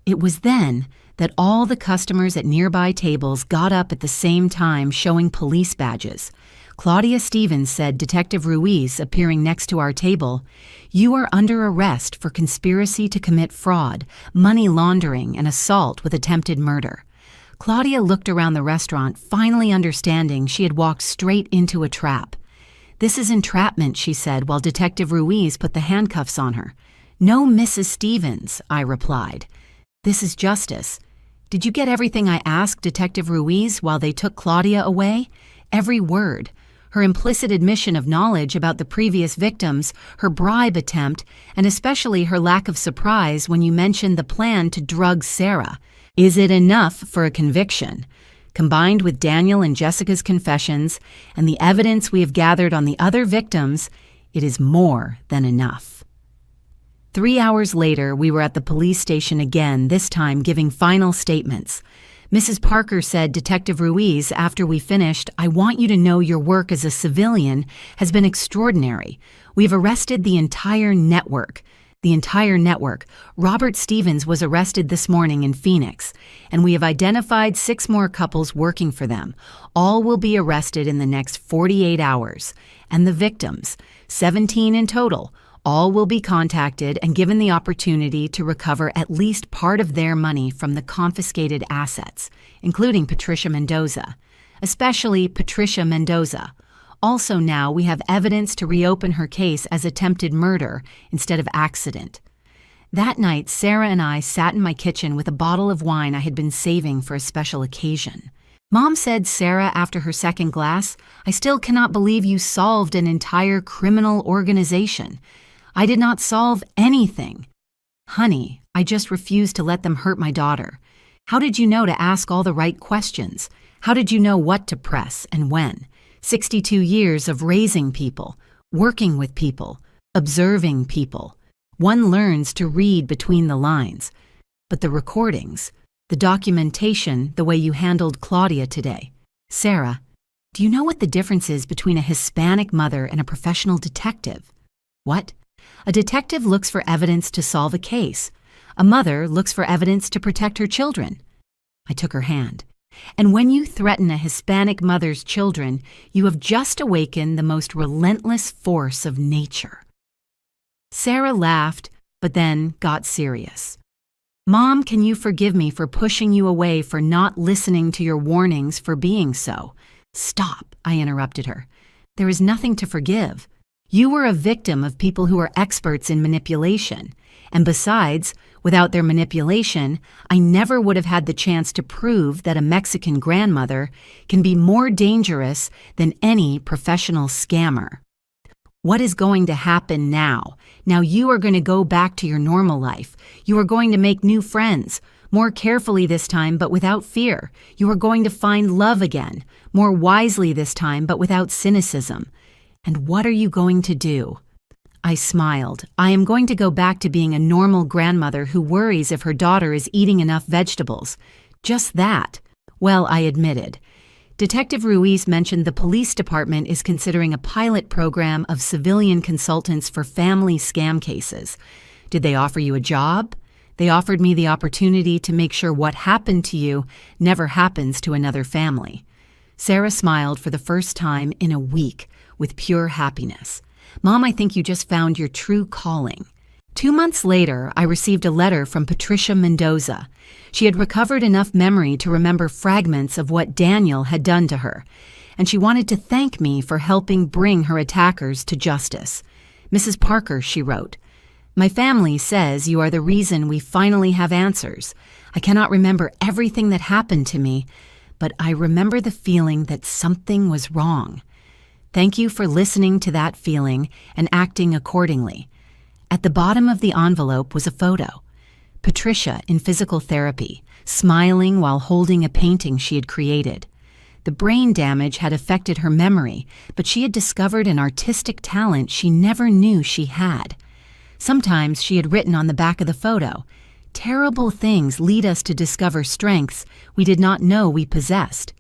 A: It was then that all the customers at nearby tables got up at the same time, showing police badges. Claudia Stevens said, Detective Ruiz, appearing next to our table, "You are under arrest for conspiracy to commit fraud, money laundering, and assault with attempted murder." Claudia looked around the restaurant, finally understanding she had walked straight into a trap. "This is entrapment," she said, while Detective Ruiz put the handcuffs on her. "No, Mrs. Stevens," I replied. "This is justice." "Did you get everything I asked, Detective Ruiz, while they took Claudia away?" "Every word. Her implicit admission of knowledge about the previous victims, her bribe attempt, and especially her lack of surprise when you mentioned the plan to drug Sarah. Is it enough for a conviction? Combined with Daniel and Jessica's confessions and the evidence we have gathered on the other victims, it is more than enough." 3 hours later, we were at the police station again, this time giving final statements. Mrs. Parker said, "Detective Ruiz, after we finished, I want you to know your work as a civilian has been extraordinary. We've arrested the entire network. The entire network. Robert Stevens was arrested this morning in Phoenix, and we have identified 6 more couples working for them. All will be arrested in the next 48 hours. And the victims, 17 in total, all will be contacted and given the opportunity to recover at least part of their money from the confiscated assets, including Patricia Mendoza, especially Patricia Mendoza. Also now we have evidence to reopen her case as attempted murder instead of accident." That night, Sarah and I sat in my kitchen with a bottle of wine I had been saving for a special occasion. "Mom," said Sarah after her second glass, "I still cannot believe you solved an entire criminal organization. I did not solve anything." "Honey, I just refused to let them hurt my daughter. How did you know to ask all the right questions? How did you know what to press and when? 62 years of raising people, working with people, observing people. One learns to read between the lines. But the recordings, the documentation, the way you handled Claudia today. Sarah, do you know what the difference is between a Hispanic mother and a professional detective?" "What?" "A detective looks for evidence to solve a case. A mother looks for evidence to protect her children." I took her hand. "And when you threaten a Hispanic mother's children, you have just awakened the most relentless force of nature." Sarah laughed, but then got serious. "Mom, can you forgive me for pushing you away, for not listening to your warnings, for being so?" "Stop," I interrupted her. "There is nothing to forgive. You were a victim of people who are experts in manipulation. And besides, without their manipulation, I never would have had the chance to prove that a Mexican grandmother can be more dangerous than any professional scammer. What is going to happen now? Now you are going to go back to your normal life. You are going to make new friends, more carefully this time, but without fear. You are going to find love again, more wisely this time, but without cynicism. And what are you going to do?" I smiled. "I am going to go back to being a normal grandmother who worries if her daughter is eating enough vegetables. Just that." "Well," I admitted. Detective Ruiz mentioned the police department is considering a pilot program of civilian consultants for family scam cases. Did they offer you a job? They offered me the opportunity to make sure what happened to you never happens to another family. Sarah smiled for the first time in a week with pure happiness. Mom, I think you just found your true calling. 2 months later, I received a letter from Patricia Mendoza. She had recovered enough memory to remember fragments of what Daniel had done to her, and she wanted to thank me for helping bring her attackers to justice. Mrs. Parker, she wrote, "My family says you are the reason we finally have answers. I cannot remember everything that happened to me, but I remember the feeling that something was wrong. Thank you for listening to that feeling and acting accordingly." At the bottom of the envelope was a photo. Patricia in physical therapy, smiling while holding a painting she had created. The brain damage had affected her memory, but she had discovered an artistic talent she never knew she had. Sometimes she had written on the back of the photo, "Terrible things lead us to discover strengths we did not know we possessed."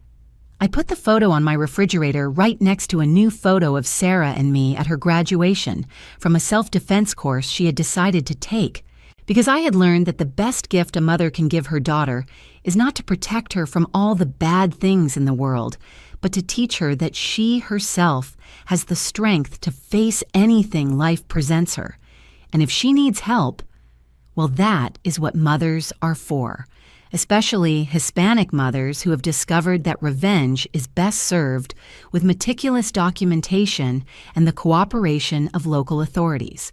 A: I put the photo on my refrigerator right next to a new photo of Sarah and me at her graduation from a self-defense course she had decided to take, because I had learned that the best gift a mother can give her daughter is not to protect her from all the bad things in the world, but to teach her that she herself has the strength to face anything life presents her. And if she needs help, well, that is what mothers are for, especially Hispanic mothers who have discovered that revenge is best served with meticulous documentation and the cooperation of local authorities.